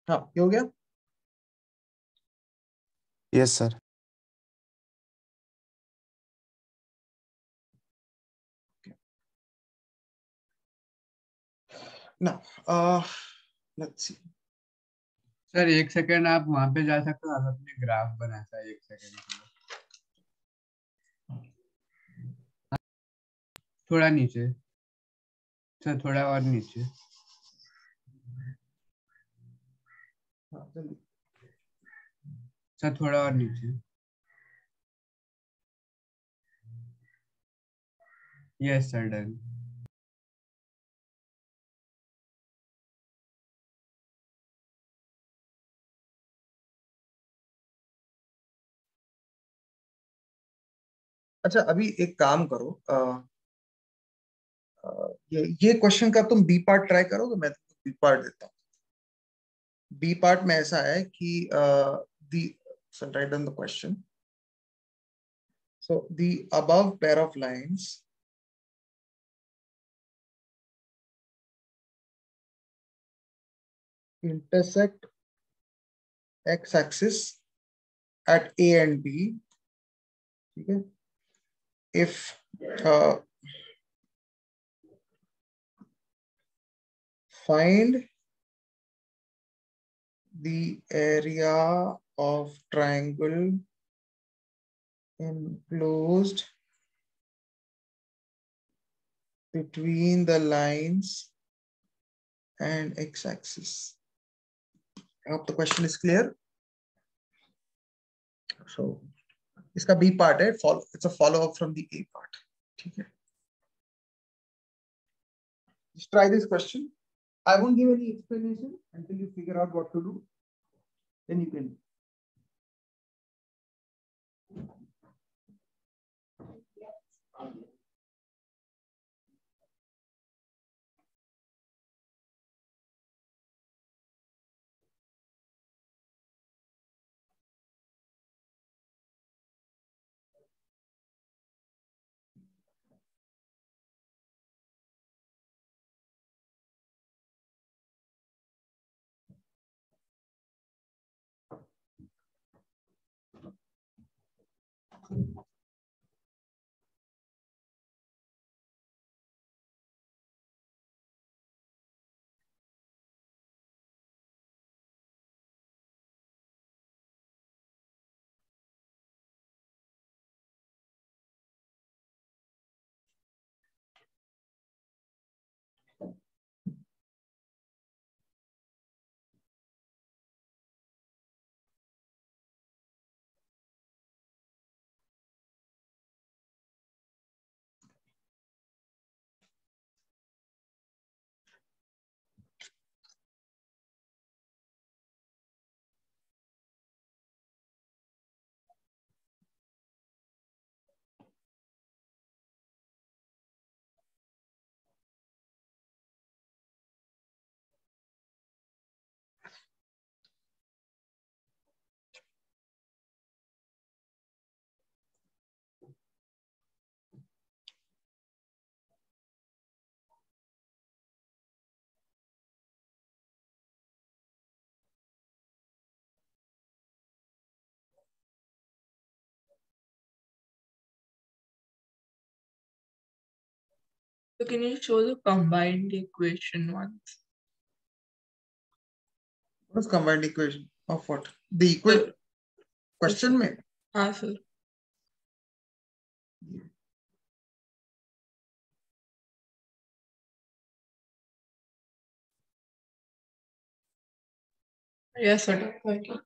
हाँ ये हो गया. Yes, sir. Now, let's see. Sir 1 second आप वहां पे जा सकते हो, आप अपने ग्राफ बना था 1 सेकंड के लिए. थोड़ा नीचे सर, थोड़ा और नीचे. हाँ जल्दी. सर थोड़ा और नीचे. Yes sir, done. अच्छा अभी एक काम करो. ये क्वेश्चन का तुम बी पार्ट ट्राई करोगे, मैं तुमको बी पार्ट देता हूँ. बी पार्ट में ऐसा है कि दी so write down the question. So the above pair of lines intersect x-axis at A and B. ठीक है. If find the area of triangle enclosed between the lines and x-axis. I hope the question is clear. So इसका B part है, it's a follow up from the A part. ठीक है. Just try this question. I won't give any explanation until you figure out what to do. Then you can. So can you show the combined equation once? What is combined equation of what? The equation question में? हाँ sir. Yes sir. Thank you.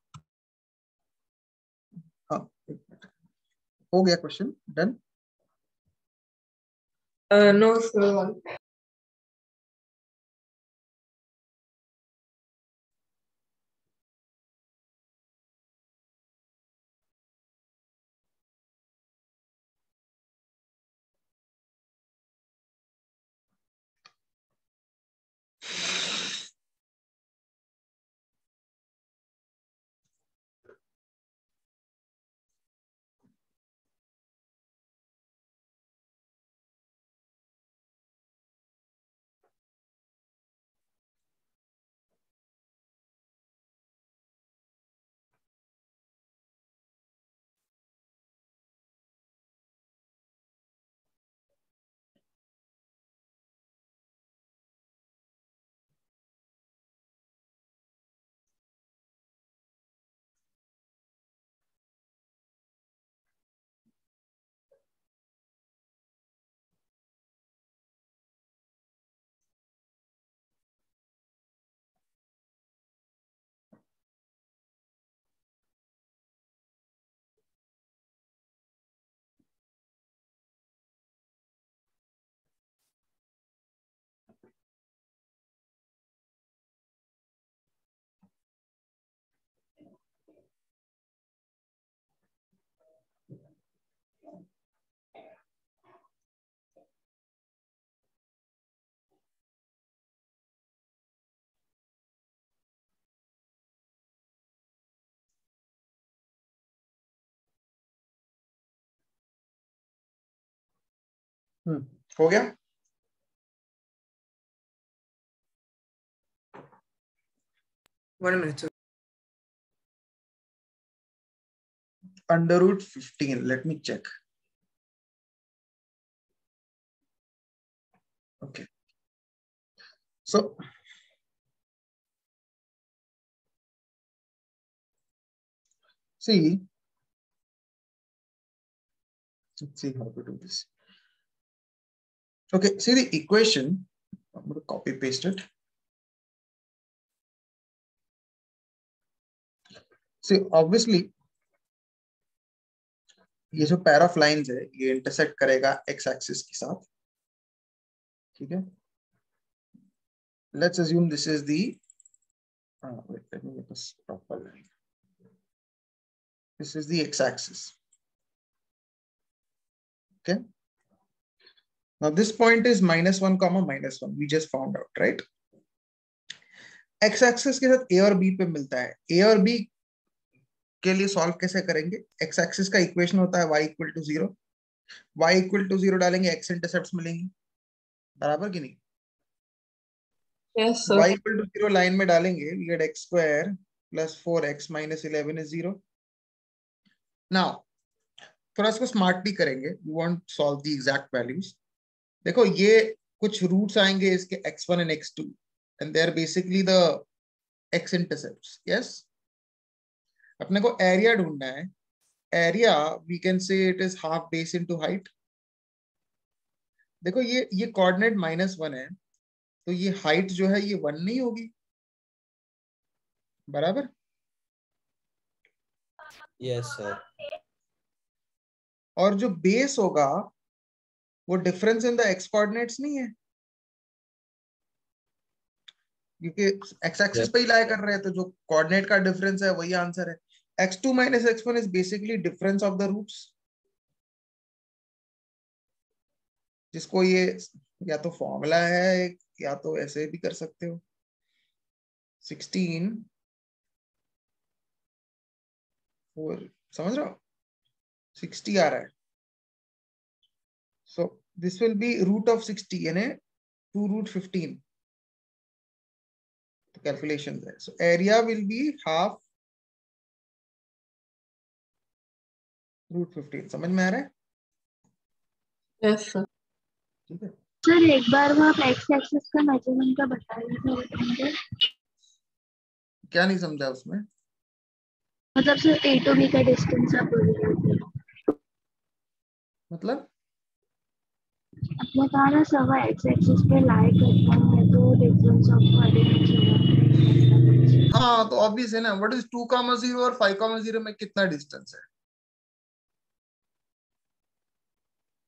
हाँ, हो गया क्वेश्चन डन. No sir. हो गया. One minute sir. Under root 15. Let me check. Okay. So see, let's see how to do this. Okay, see the equation. I'm going to copy paste it. See, obviously, ये जो pair of lines है, ये intersect करेगा x axis के साथ. ठीक है? Let's assume this is the. Wait, let me make this proper line. This is the x axis. Okay. Now this point is -1, -1. We just found out, right? X axis के साथ A और B पे मिलता है. A और B के लिए सॉल्व कैसे करेंगे? X axis का इक्वेशन होता है y = 0. y = 0 डालेंगे, x इंटरसेप्ट्स मिलेंगी. बराबर कि नहीं? Yes sir. y = 0 लाइन में डालेंगे, we get x² + 4x - 11 is 0. Now थोड़ा इसको स्मार्टली करेंगे. We want to solve the exact values. देखो ये कुछ रूट्स आएंगे इसके x1 and x2 and they are basically the x intercepts. Yes. अपने को एरिया ढूंढना है. Area we can say it is half base into height. देखो ये कोऑर्डिनेट -1 है, तो ये हाइट जो है ये 1 नहीं होगी. बराबर? Yes sir. और जो बेस होगा वो difference in the x coordinates नहीं है, क्योंकि एक्स एक्सिस पे ही लाई कर रहे हैं, तो जो कोऑर्डिनेट का डिफरेंस है वही आंसर है. x2 - x1 is basically difference of the roots, जिसको ये या तो फॉर्मूला है या तो ऐसे भी कर सकते हो. 16 4 समझ रहे हो? 60 आ रहा है. So this will be root of 60 यानी 2√15. तो calculations है. So area will be half √15. समझ में आ रहा है? Yes sir. ठीक है. सर एक बार वो आप एक्स एक्सिस का मेजरमेंट का बता दीजिए। क्या नहीं समझा उसमें? मतलब सर ए टू बी का डिस्टेंस आप बोल रहे थे। मतलब आपने कहा ना सर वो एक्स एक्सिस पे लाई करता है तो डिफरेंस ऑफ कोऑर्डिनेट्स होगा। हाँ, तो ऑब्वियस है ना, व्हाट इज 2,0 और 5,0 में कितना डिस्टेंस है?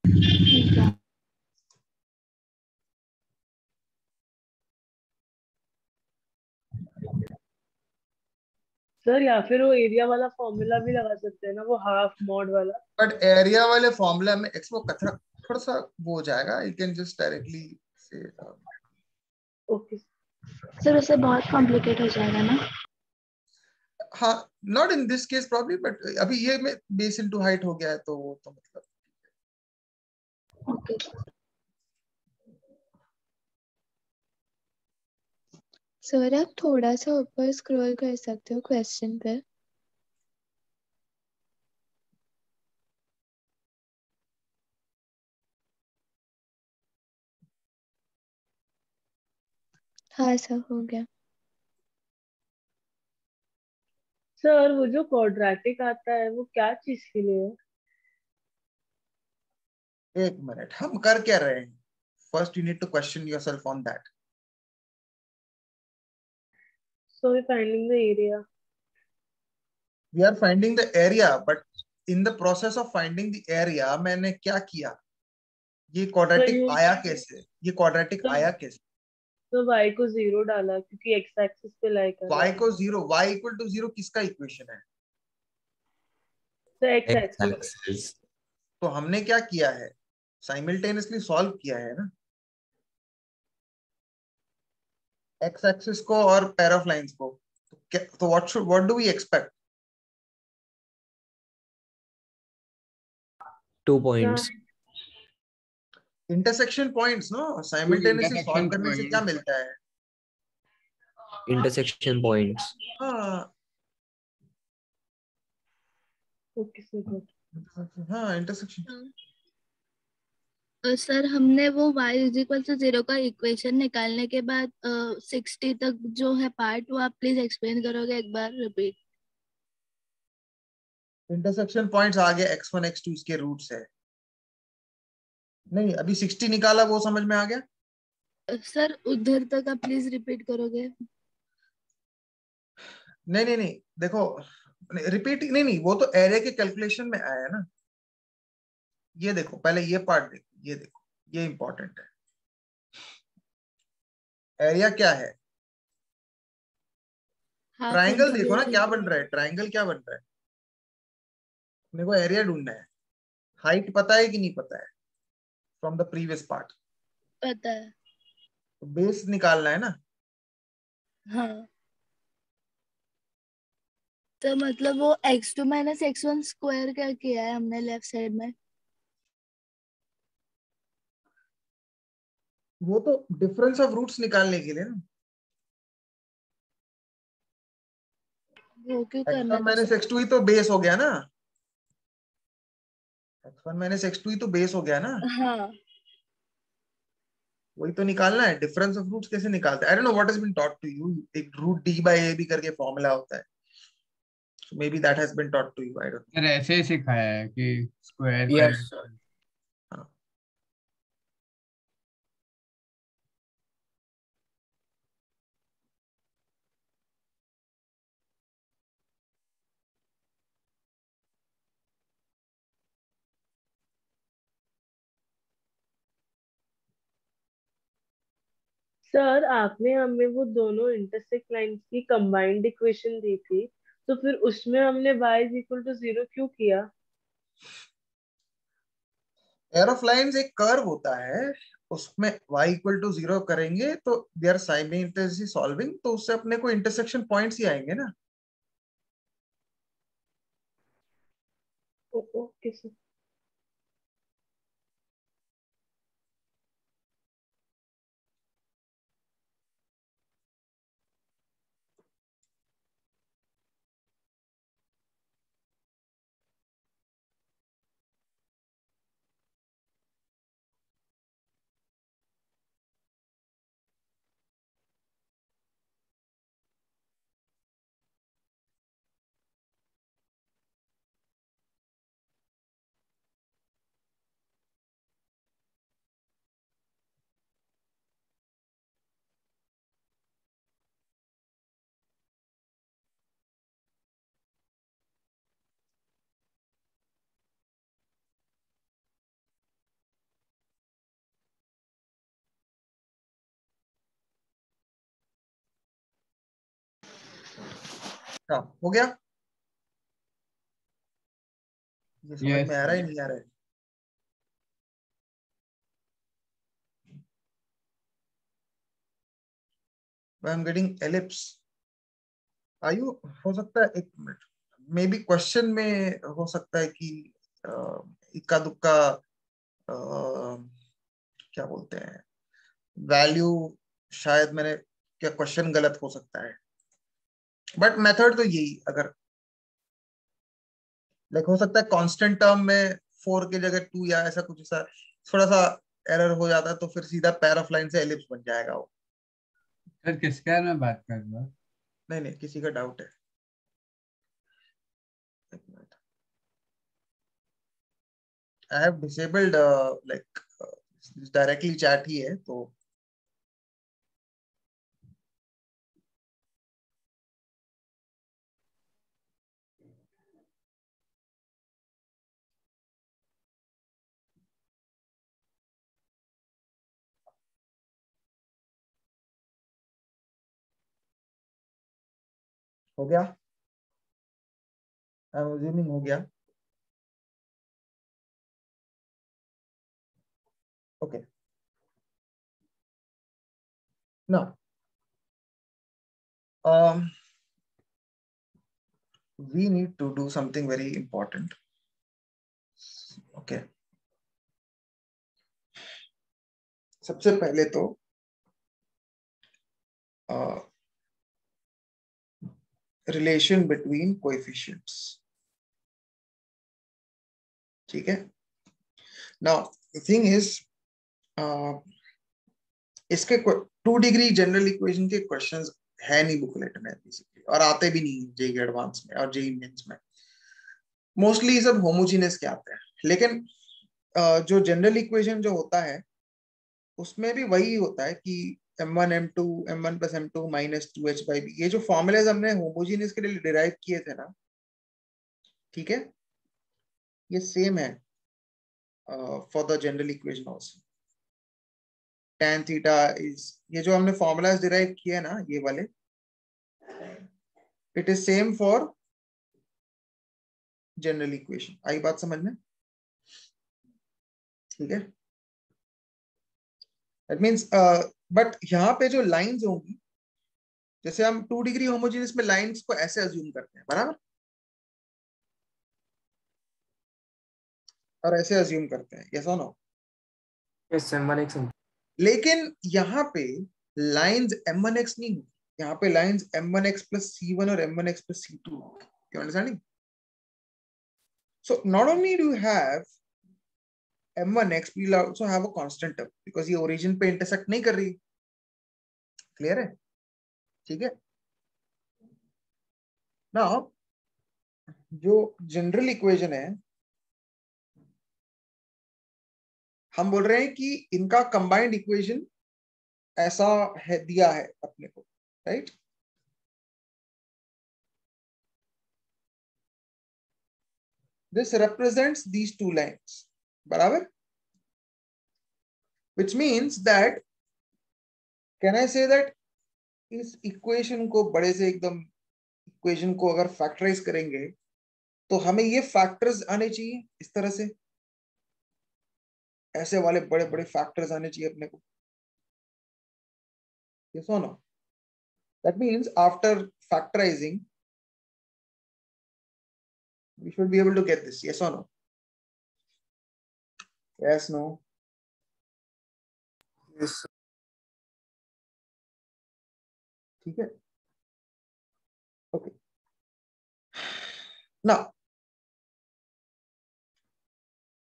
ठीक है। सर या फिर वो एरिया वाला फॉर्मूला भी लगा सकते हैं ना, वो हाफ मॉड वाला। बट एरिया वाले फॉर्मूला में एक्स वो कचरा थोड़ा सा वो हो जाएगा, यू कैन जस्ट डायरेक्टली से ओके सर उससे बहुत कॉम्प्लिकेट हो जाएगा ना। हाँ, not in this case probably, but अभी ये में बेस इनटू हाइट हो गया है तो वो तो मतलब ओके सर आप थोड़ा सा ऊपर स्क्रॉल कर सकते हो क्वेश्चन पे। हाँ सर हो गया। सर वो जो क्वाड्रेटिक आता है वो क्या चीज के लिए है? एक मिनट, हम कर क्या रहे हैं? First you need to question yourself on that. So we're finding the area. We are finding the area, but in the process of finding the area मैंने क्या किया? ये तो क्वाड्रेटिक यू आया कैसे? ये क्वाड्रेटिक तो, आया कैसे? तो y को 0 डाला क्योंकि x एक्सिस पे लाई कर रहा y था। को 0, y इक्वल टू 0 किसका इक्वेशन है? तो x X एक्सिस। axis. तो हमने क्या किया है? साइमल्टेनियसली सॉल्व किया है ना, एक्स एक्सिस को और पेयर ऑफ लाइंस को। तो what do we expect? 2 points. Intersection points no, simultaneously solve intersection करने से क्या पॉइंट। मिलता है? Intersection points. हाँ ओके सर। हाँ, इंटरसेक्शन। सर हमने वो y इज इक्वल टू 0 का इक्वेशन निकालने के बाद 60 तक जो है पार्ट वो आप प्लीज एक्सप्लेन करोगे एक बार रिपीट। इंटरसेक्शन पॉइंट्स आ गया, x1 x2 इसके रूट्स है। नहीं, अभी 60 निकाला, वो समझ में आ गया। सर उधर तक आप प्लीज रिपीट करोगे। नहीं नहीं नहीं, देखो, रिपीट नहीं नहीं, वो तो एरिया के कैलकुलेशन में आया है ना। ये देखो, पहले ये पार्ट देखो, ये देखो, ये इंपॉर्टेंट है। एरिया क्या है? ट्राइंगल देखो ना क्या बन रहा है, ट्राइंगल क्या बन रहा है। मेरे को एरिया ढूंढना है। हाइट पता है कि नहीं पता है फ्रॉम द प्रीवियस पार्ट? पता है। तो बेस निकालना है ना। हाँ तो मतलब वो x2 माइनस x1 स्क्वायर क्या किया है हमने लेफ्ट साइड में। वो तो डिफरेंस ऑफ रूट्स निकालने के लिए ना। वो क्यों करना x1 था माइनस सर। x2 ही तो बेस हो गया ना। x1 माइनस x2 ही तो बेस हो गया ना। हाँ वही तो निकालना है। डिफरेंस ऑफ रूट्स कैसे निकालते हैं? I don't know what has been taught to you. एक रूट d बाय a भी करके फॉर्मूला होता है, so maybe that has been taught to you, I don't sir ऐसे ही सिखाया है कि स्क्वायर Yes, करें। sir. नो। सर आपने हमें वो दोनों इंटरसेक्ट लाइंस की कंबाइंड इक्वेशन दी थी, तो फिर उसमें हमने y इज इक्वल टू 0 क्यों किया? पेयर ऑफ लाइंस एक कर्व होता है, उसमें y इक्वल टू 0 करेंगे तो दे आर साइमल्टेनियसली सॉल्विंग, तो उससे अपने को इंटरसेक्शन पॉइंट्स ही आएंगे ना। Okay sir. हाँ, हो गया? ये समझ Yes, में आ रहा है sir. नहीं आ रहा है? I am getting ellipse. आयु हो सकता है, एक मिनट, मे बी क्वेश्चन में हो सकता है कि इक्का दुक्का क्या बोलते हैं, वैल्यू, शायद मैंने, क्या क्वेश्चन गलत हो सकता है, बट मेथड तो यही, अगर लाइक हो सकता है कांस्टेंट टर्म में 4 की जगह 2 या ऐसा कुछ, ऐसा थोड़ा सा एरर हो जाता है, तो फिर सीधा पैर ऑफ लाइन से एलिप्स बन जाएगा वो। सर किसका मैं बात कर रहा हूँ? नहीं नहीं, किसी का डाउट है? I have disabled like directly chat ही है, तो हो गया? आई एम अज्यूमिंग हो गया। Okay, now we need to do something very important. Okay, सबसे पहले तो रिलेशन बिटवीन कोएफिशिएंट्स, ठीक है? नाउ द थिंग इज, इसके 2 डिग्री जनरल इक्वेशन के क्वेश्चंस है नहीं बुकलेट में बेसिकली, और आते भी नहीं जेईई एडवांस में और जेईई मेंस में। मोस्टली सब होमोजीनियस के आते हैं, लेकिन जो जनरल इक्वेशन जो होता है उसमें भी वही होता है कि m1 m2 m1 plus m2 minus 2h by b, ये जो फॉर्मूलेज हमने होमोजीनियस के लिए डिराइव किए थे ना, ठीक है, ये सेम है for the general equation also. tan theta is, ये जो हमने फॉर्मूलाज डिराइव किए ना ये वाले, it is same for general equation. आई बात समझ में? ठीक है, दैट मींस बट यहाँ पे जो लाइंस होंगी, जैसे हम 2 डिग्री होमोजेनियस में लाइंस को ऐसे अज्यूम करते हैं, बराबर, और ऐसे अज्यूम करते हैं, यस और नो? Yes, m1x। लेकिन यहाँ पे लाइंस m1x नहीं होती, यहाँ पे लाइंस m1x plus c1 और m1x plus c2, you understanding? So not only do you have m1x, we will also have a constant term because ये origin पे intersect नहीं कर रही। क्लियर है? ठीक है। नाउ जो जनरल इक्वेशन है, हम बोल रहे हैं कि इनका कंबाइंड इक्वेशन ऐसा है, दिया है अपने को, right? This represents these 2 lines, बराबर, which means that, can I say that इस इक्वेशन को बड़े से एकदम इक्वेशन को अगर फैक्टराइज करेंगे तो हमें ये फैक्टर्स आने चाहिए इस तरह से, ऐसे वाले बड़े बड़े फैक्टर्स आने चाहिए अपने को, yes or no? That means after factorizing we should be able to get this, yes or no? Yes, no? Yes. ठीक है, okay. Now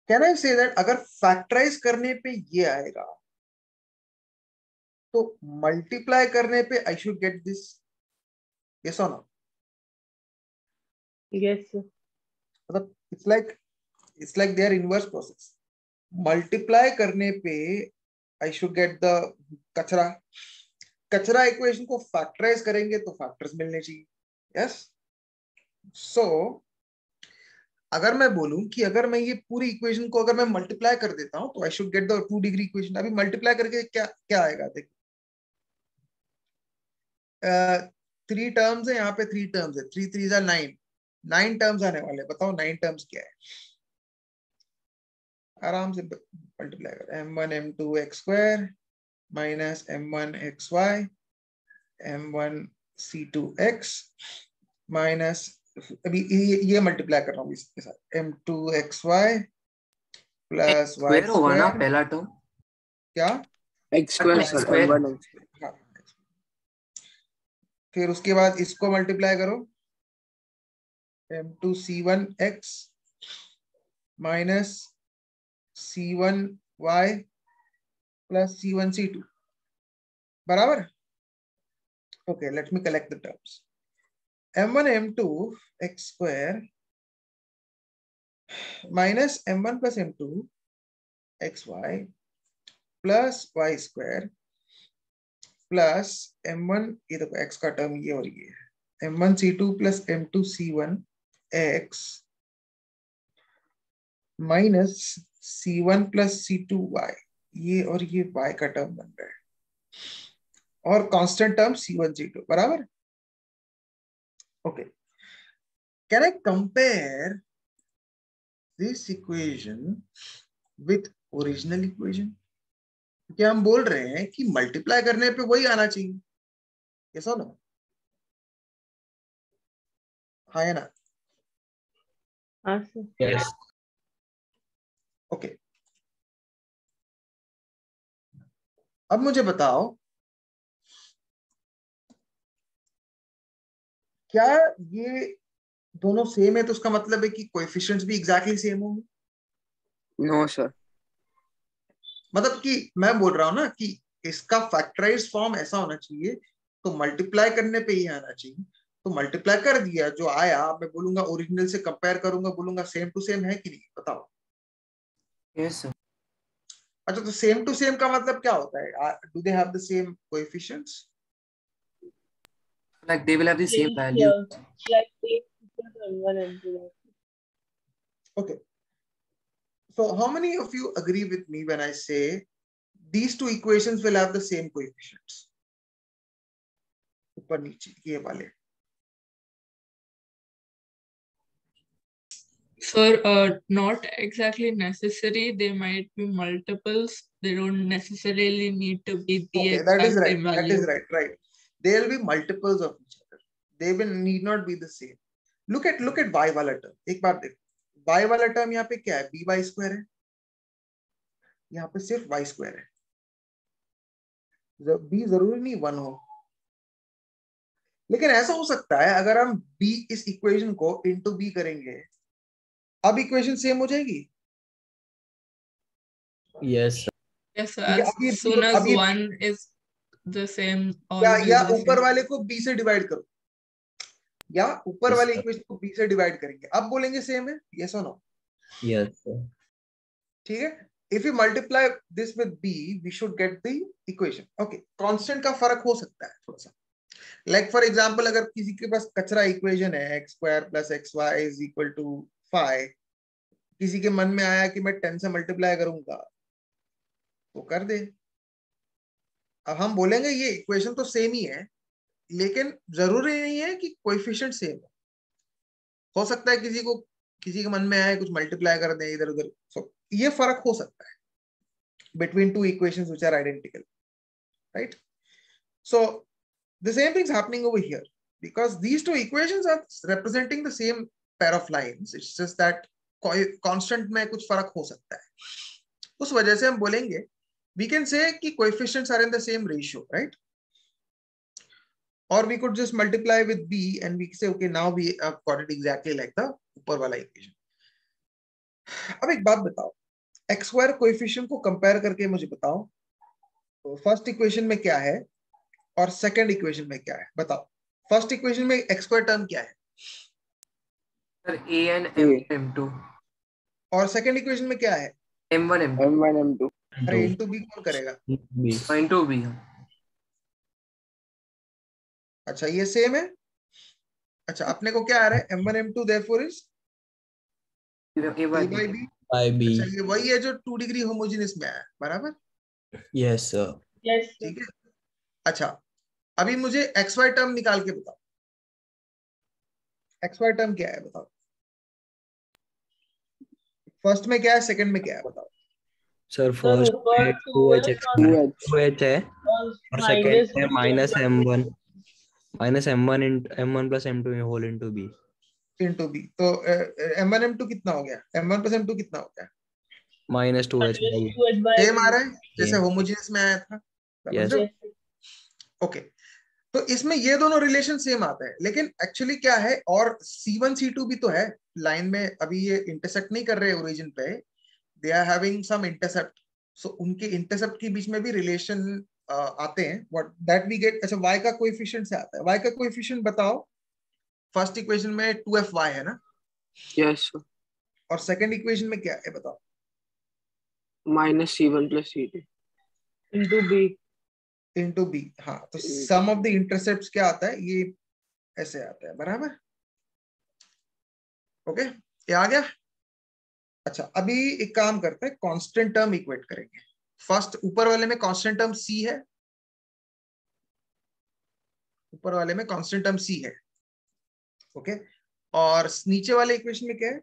can I say that अगर फैक्टराइज करने पे ये आएगा तो मल्टीप्लाई करने पे I should get this, yes और नो? Yes, sir. मतलब it's like their inverse process. Multiply करने पे आई शुड गेट द कचरा इक्वेशन को फैक्टराइज करेंगे तो फैक्टर्स मिलने चाहिए, यस? सो अगर मैं बोलूं कि अगर मैं ये पूरी इक्वेशन को अगर मैं मल्टीप्लाई कर देता हूं तो आई should get the 2 degree equation. अभी मल्टीप्लाई करके क्या क्या आएगा, देखिए 3 टर्म्स है, यहाँ पे 3 टर्म्स है, 3 3 जा 9, 9 टर्म्स आने वाले। बताओ 9 टर्म्स क्या है? आराम से मल्टीप्लाई कर, m1 m2 x square minus m1 xy m1 c2 x minus, अभी ये मल्टीप्लाई कर रहा हूँ इसके साथ, m2 xy plus y square होगा ना स्क्वायर, पहला टर्म? क्या x स्क्वायर स्क्वायर। हाँ। फिर उसके बाद इसको मल्टीप्लाई करो, m2 c1 x minus c1 y plus c1 c2 बराबर। Okay, let me collect the terms. m1 m2 x square minus m1 plus m2 xy plus y square plus m1, ये देखो x का टर्म ये और ये है, m1 c2 plus m2 c1 x minus c1 plus c2 y, ये और ये y का टर्म बन रहा है, और कांस्टेंट टर्म c1 c2 बराबर। Okay, can I compare this equation with original equation? क्या हम बोल रहे हैं कि मल्टीप्लाई करने पे वही आना चाहिए, ऐसा ना? हाँ या ना? यस। ओके, अब मुझे बताओ, क्या ये दोनों सेम है तो उसका मतलब है कि कोएफिशिएंट्स भी एग्जैक्टली सेम होंगे? No sir. मतलब कि मैं बोल रहा हूं ना कि इसका फैक्टराइज फॉर्म ऐसा होना चाहिए, तो मल्टीप्लाई करने पे ही आना चाहिए, तो मल्टीप्लाई कर दिया, जो आया मैं बोलूंगा ओरिजिनल से कंपेयर करूंगा, बोलूंगा सेम टू सेम है कि नहीं, बताओ। Yes sir. अच्छा, तो सेम टू सेम का मतलब क्या होता है? Do they have the same coefficients? Like they will have the same value. Like m1 m2. Okay. So how many of you agree with me when I say these two equations will have the same coefficients? ऊपर नीचे ये वाले। Sir, not exactly necessary. They might be multiples. They don't necessarily need to be the Okay, exact that is right. same value. That is right. Right. There will be multiples of each other. They will need not be the same. Look at y वाला term. एक बार देखो, y वाला term यहाँ पे क्या है? by स्क्वायर है, यहाँ पे सिर्फ y स्क्वायर है, b जरूरी नहीं 1 हो, लेकिन ऐसा हो सकता है अगर हम b इस इक्वेशन को इंटू b करेंगे, अब इक्वेशन सेम हो जाएगी। Yes, sir. As soon as one is the same, always या the ऊपर same. वाले को b से डिवाइड करो, या ऊपर वाले इक्वेशन को b से डिवाइड करेंगे, अब बोलेंगे सेम है, यस और नो? Yes sir. ठीक है, if you multiply this with b we should get the equation. Okay, constant का फर्क हो सकता है थोड़ा सा, लाइक फॉर एग्जांपल अगर किसी के पास कचरा इक्वेशन है x square plus xy is equal to 5, किसी के मन में आया कि मैं 10 से मल्टीप्लाई करूंगा, वो कर दे। अब हम बोलेंगे ये इक्वेशन तो सेम ही है, लेकिन जरूरी नहीं है कि कोएफिशिएंट सेम हो सकता है किसी के मन में आए कुछ मल्टीप्लाई कर दें इधर उधर, सो ये फर्क हो सकता है between two equations which are identical, right? So the same thing's happening over here, because these two equations are representing the same pair of lines, it's just that constant में कुछ फर्क हो सकता है, उस वजह से हम बोलेंगे we can say कि coefficients are in the same ratio, right? Or we could just multiply with b and we say okay, now we have got it exactly like the ऊपर वाला equation। अब एक बात बताओ, x स्क्वायर कोएफिशिएंट को कंपेयर करके मुझे बताओ, तो फर्स्ट इक्वेशन में क्या है और सेकंड इक्वेशन में क्या है, बताओ। फर्स्ट इक्वेशन में x स्क्वायर टर्म क्या है? Sir a and m2। और सेकंड इक्वेशन में क्या है? m1 m2। अरे इनटू b कौन करेगा? Into b। अच्छा, ये सेम है। अच्छा, अपने को क्या आ रहा है? m1 m2 therefore is a by b। अच्छा, ये वही है जो 2 डिग्री होमोजेनियस में आया, बराबर? Yes sir. यस ठीक है। अच्छा, अभी मुझे एक्स वाई टर्म निकाल के बताओ, एक्स वाई टर्म क्या है बताओ, फर्स्ट में क्या है, सेकंड में क्या है बताओ। सर सर फर्स्ट ऊपर में two two H H X two H है और सेकेंड माइनस में B minus M1 plus M2 whole into B into B, तो M1 M2 कितना हो गया, M1 प्लस M2 कितना हो गया, माइनस टू एच सेम आ रहा है जैसे होमोजेनियस में आया था, समझ यस रहे हो? ओके, तो इसमें ये दोनों रिलेशन सेम आते हैं, लेकिन एक्चुअली क्या है, और C1 C2 भी तो है लाइन में, अभी ये इंटरसेक्ट नहीं कर रहे ओरिजिन पे, they are having some intercept, so उनके इंटरसेप्ट के बीच में भी रिलेशन आते हैं, व्हाट दैट वी गेट। अच्छा, y का कोएफिशिएंट से आता है, y का कोएफिशिएंट बताओ, फर्स्ट इक्वेशन में 2FY है ना, यस और सेकंड इक्वेशन में क्या है बताओ, minus C1 plus C2 into B. हाँ, तो सम ऑफ द इंटरसेप्ट्स क्या आता है, ये ऐसे आता है, बराबर। ओके, ये आ गया। अच्छा, अभी एक काम करते हैं, कांस्टेंट टर्म इक्वेट करेंगे। फर्स्ट ऊपर वाले में कांस्टेंट टर्म c है, ऊपर वाले में कांस्टेंट टर्म c है, ओके, और नीचे वाले इक्वेशन में क्या है,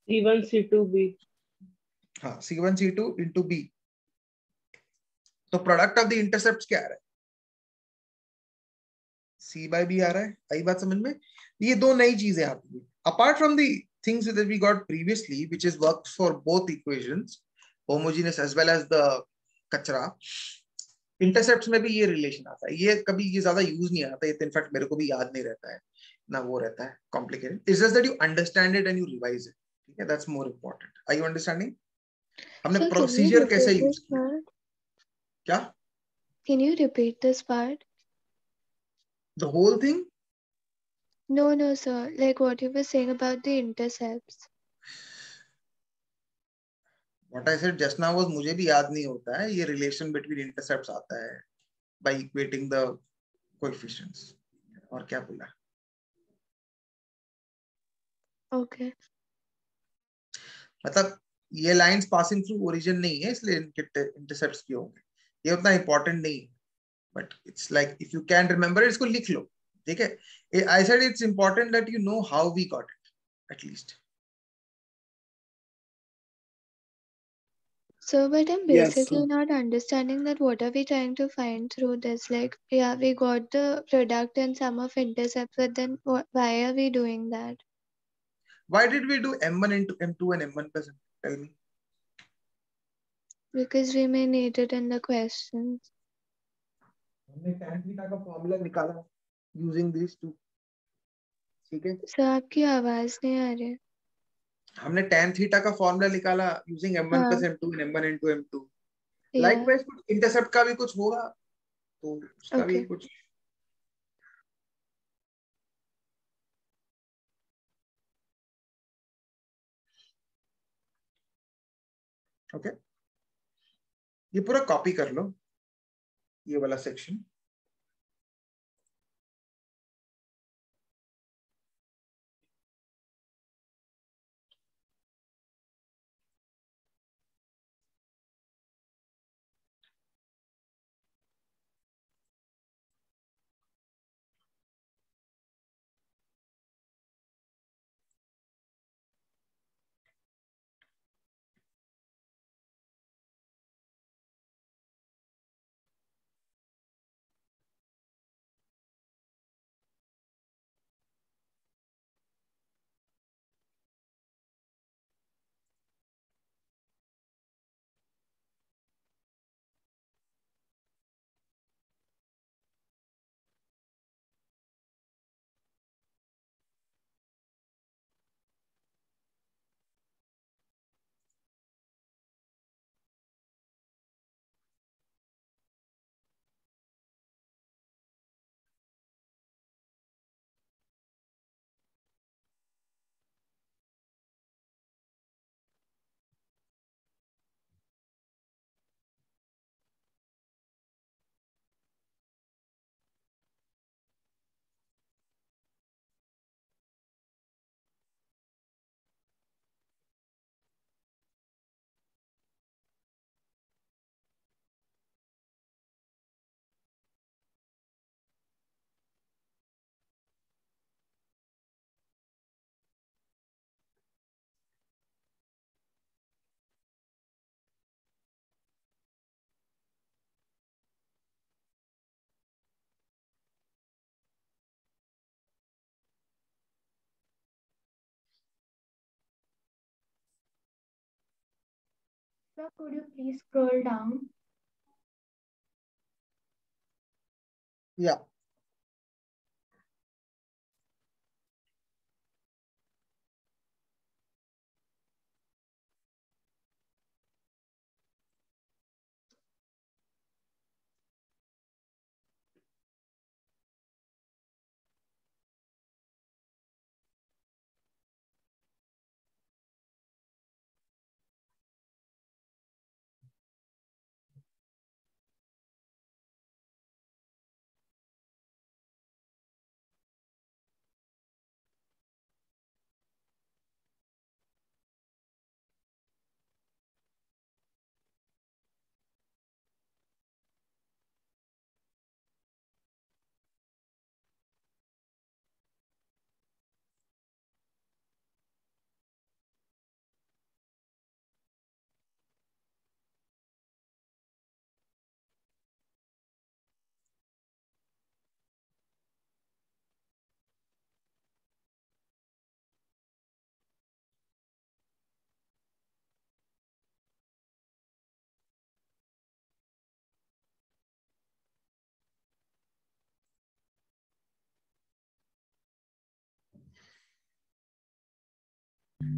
C1 C2 B। हाँ, C1 C2 इंटू बी, तो प्रोडक्ट ऑफ द इंटरसेप्ट क्या आ रहा है, C बाय बी आ रहा है। आई बात समझ में? ये दो नई चीजें आती है apart from the things that we got previously, which is works for both equations, homogeneous as well as the कचरा। इंटरसेप्ट्स में भी ये रिलेशन आता है, ये कभी ये ज्यादा यूज नहीं आता, ये इनफैक्ट मेरे को भी याद नहीं रहता है ना, वो रहता है complicated, it's just that you understand it and you revise it, ठीक है, that's more important. Are you understanding? हमने So can you प्रोसीजर कैसे repeat यूज this किया, part? क्या, Can you repeat this part? The whole thing? No, no, sir. Like what you were saying about the intercepts. What I said just now was, मुझे भी याद नहीं होता है, ये रिलेशन बिटवीन इंटरसेप्ट्स आता है बाय इक्वेटिंग द कोएफिशिएंट्स। और क्या बोला, Okay. मतलब ये लाइंस पासिंग थ्रू ओरिजिन नहीं है, इसलिए इनके इंटरसेप्ट्स भी होंगे, ये उतना इंपॉर्टेंट नहीं है, but it's like if you can remember, इसको लिख लो, ठीक है। I said it's important that you know how we got it at least. So, but I'm Yes, basically sir. not understanding that what are we trying to find through this? Like, yeah, we got the product and sum of intercepts, but then why are we doing that? Why did we do M1 into M2 and M1 plus M2? Tell me. Because we may need it in the questions. हमने tan theta का फॉर्मूला निकाला यूजिंग दिस टू, ठीक है। सर आपकी आवाज नहीं आ रही है। हमने tan थीटा का फॉर्मूला निकाला यूजिंग M1 हाँ, plus M2 and M1 into M2। yeah, likewise कुछ इंटरसेप्ट का भी कुछ होगा, तो उसका भी okay. कुछ। ओके, ये पूरा कॉपी कर लो, ये वाला section. Sir, could you please scroll down? Yeah.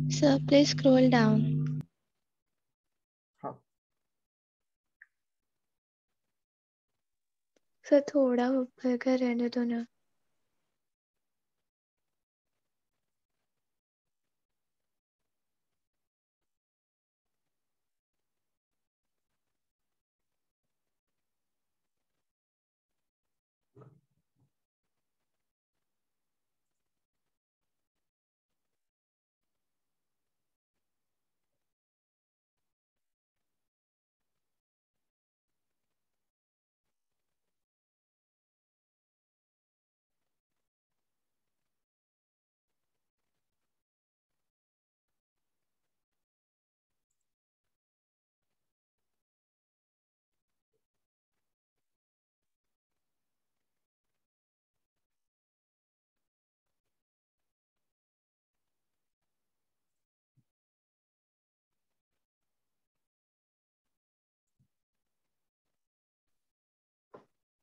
Sir, please scroll down. हाँ. सर थोड़ा ऊपर का रहने दो ना.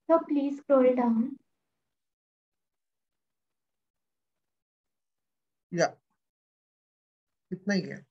Sir, please scroll down. Yeah. इतना ही है.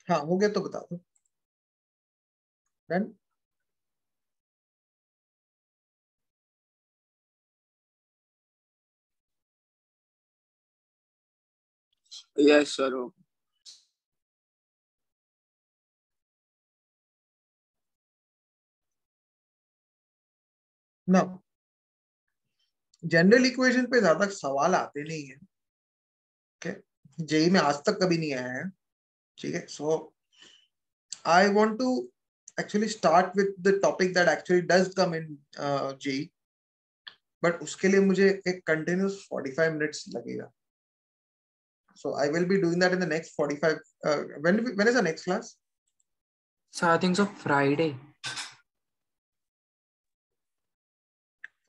हाँ हो गया तो बता दो. Done? Yes, sir. Now, general equation पे ज्यादा सवाल आते नहीं है. ओके, जेई में आज तक कभी नहीं आया है. ठीक है, so I want to actually start with the topic that actually does come in JEE, but उसके लिए मुझे एक continuous 45 minutes लगेगा. So I will be doing that in the next 45. When is the next class? So I think so Friday.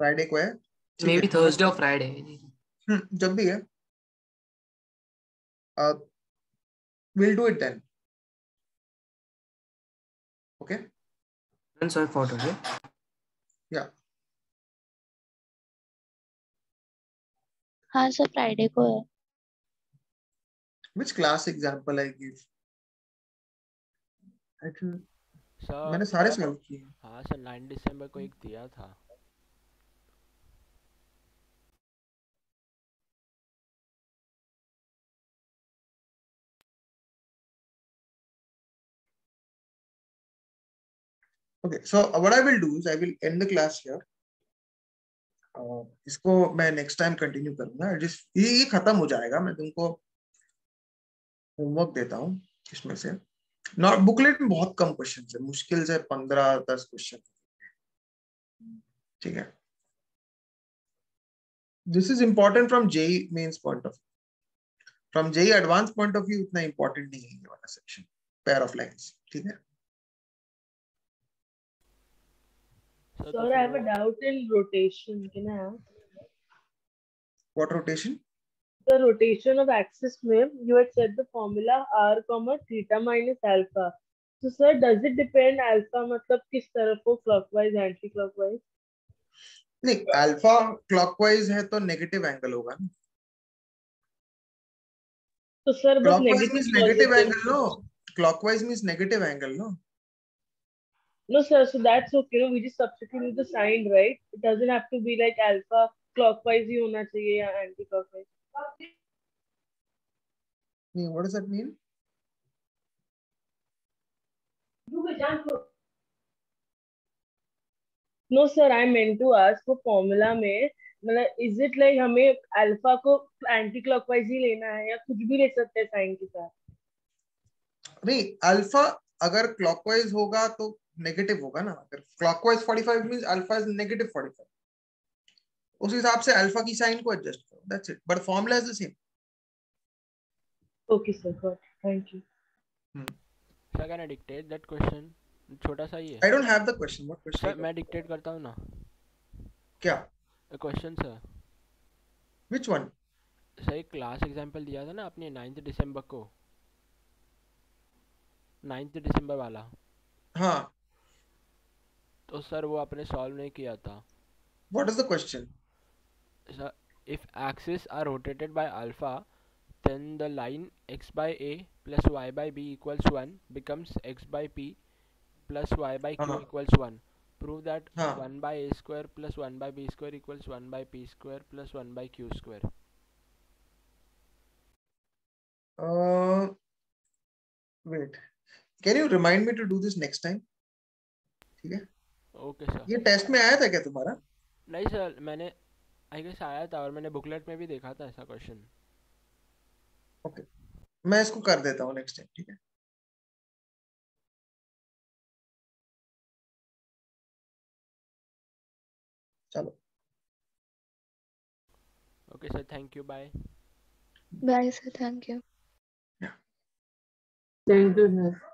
Friday को है, ठीक Maybe है, Thursday or Friday. जब भी है, we'll do it then. Okay. And so for today. Yeah. हाँ सर फ्राइडे को है। Which class example I give? Sir मैंने सारे सॉल्व किए। हाँ सर 9 दिसंबर को एक दिया था। Okay, so what I will do is I will end the class here. इसको मैं नेक्स्ट टाइम कंटिन्यू करूंगा। ये खत्म हो जाएगा, मैं तुमको होमवर्क देता हूँ इसमें से। नॉट बुकलेट में बहुत कम क्वेश्चन है, मुश्किल से 15-10 क्वेश्चन, ठीक है। This is important from JEE Mains point of view, from JEE Advance point of view उतना इंपॉर्टेंट नहीं है ये वाला सेक्शन, पेयर ऑफ लाइंस, ठीक है। Sir, I have a doubt in rotation. Can I ask? What rotation? The rotation of axis में you had said the formula r comma theta minus alpha. So sir, does it depend alpha मतलब किस तरफ हो, clockwise, anti-clockwise? नहीं, अल्फा क्लॉकवाइज है तो नेगेटिव एंगल होगा ना। तो सर बस clockwise means negative angle, no, clockwise means negative angle, no. No sir, so that's okay. No, we just substitute the sign, right? It doesn't have to be like alpha clockwise ही होना चाहिए या anti-clockwise. What does that mean? No sir, I meant to ask वो formula में मतलब is it like हमें alpha को anti-clockwise ही लेना है या कुछ भी ले सकते हैं sign के साथ? नहीं, अल्फा अगर क्लॉकवाइज होगा तो नेगेटिव होगा ना। अगर clockwise 45 means alpha is negative 45, उस हिसाब से अल्फा की साइन को एडजस्ट करो, that's it, but formula is the same. Okay sir, got it, thank you. Sir can I dictate that question? छोटा सा ही है। I don't have the question, what question? Sir मैं डिक्टेट करता हूं ना। क्या question sir? Which one? Sir एक क्लास एग्जांपल दिया था ना आपने 9 दिसंबर को, 9 दिसंबर वाला। हाँ, तो सर वो आपने सॉल्व नहीं किया था। What is the question? Sir if axis are rotated by alpha then the line x by a plus y by b equals 1 becomes x by p plus y by q equals 1. Prove that 1 by a square plus 1 by b square equals 1 by p square plus 1 by q square. Wait, can you remind me to do this next time? ठीक है? Okay sir. ये टेस्ट में आया था क्या तुम्हारा? नहीं सर, मैंने आई गेस आया था और मैंने बुकलेट में भी देखा था ऐसा क्वेश्चन। ओके, मैं इसको कर देता हूँ नेक्स्ट टाइम, ठीक है? चलो, okay sir, thank you, bye. Bye sir, thank you. Thank you sir.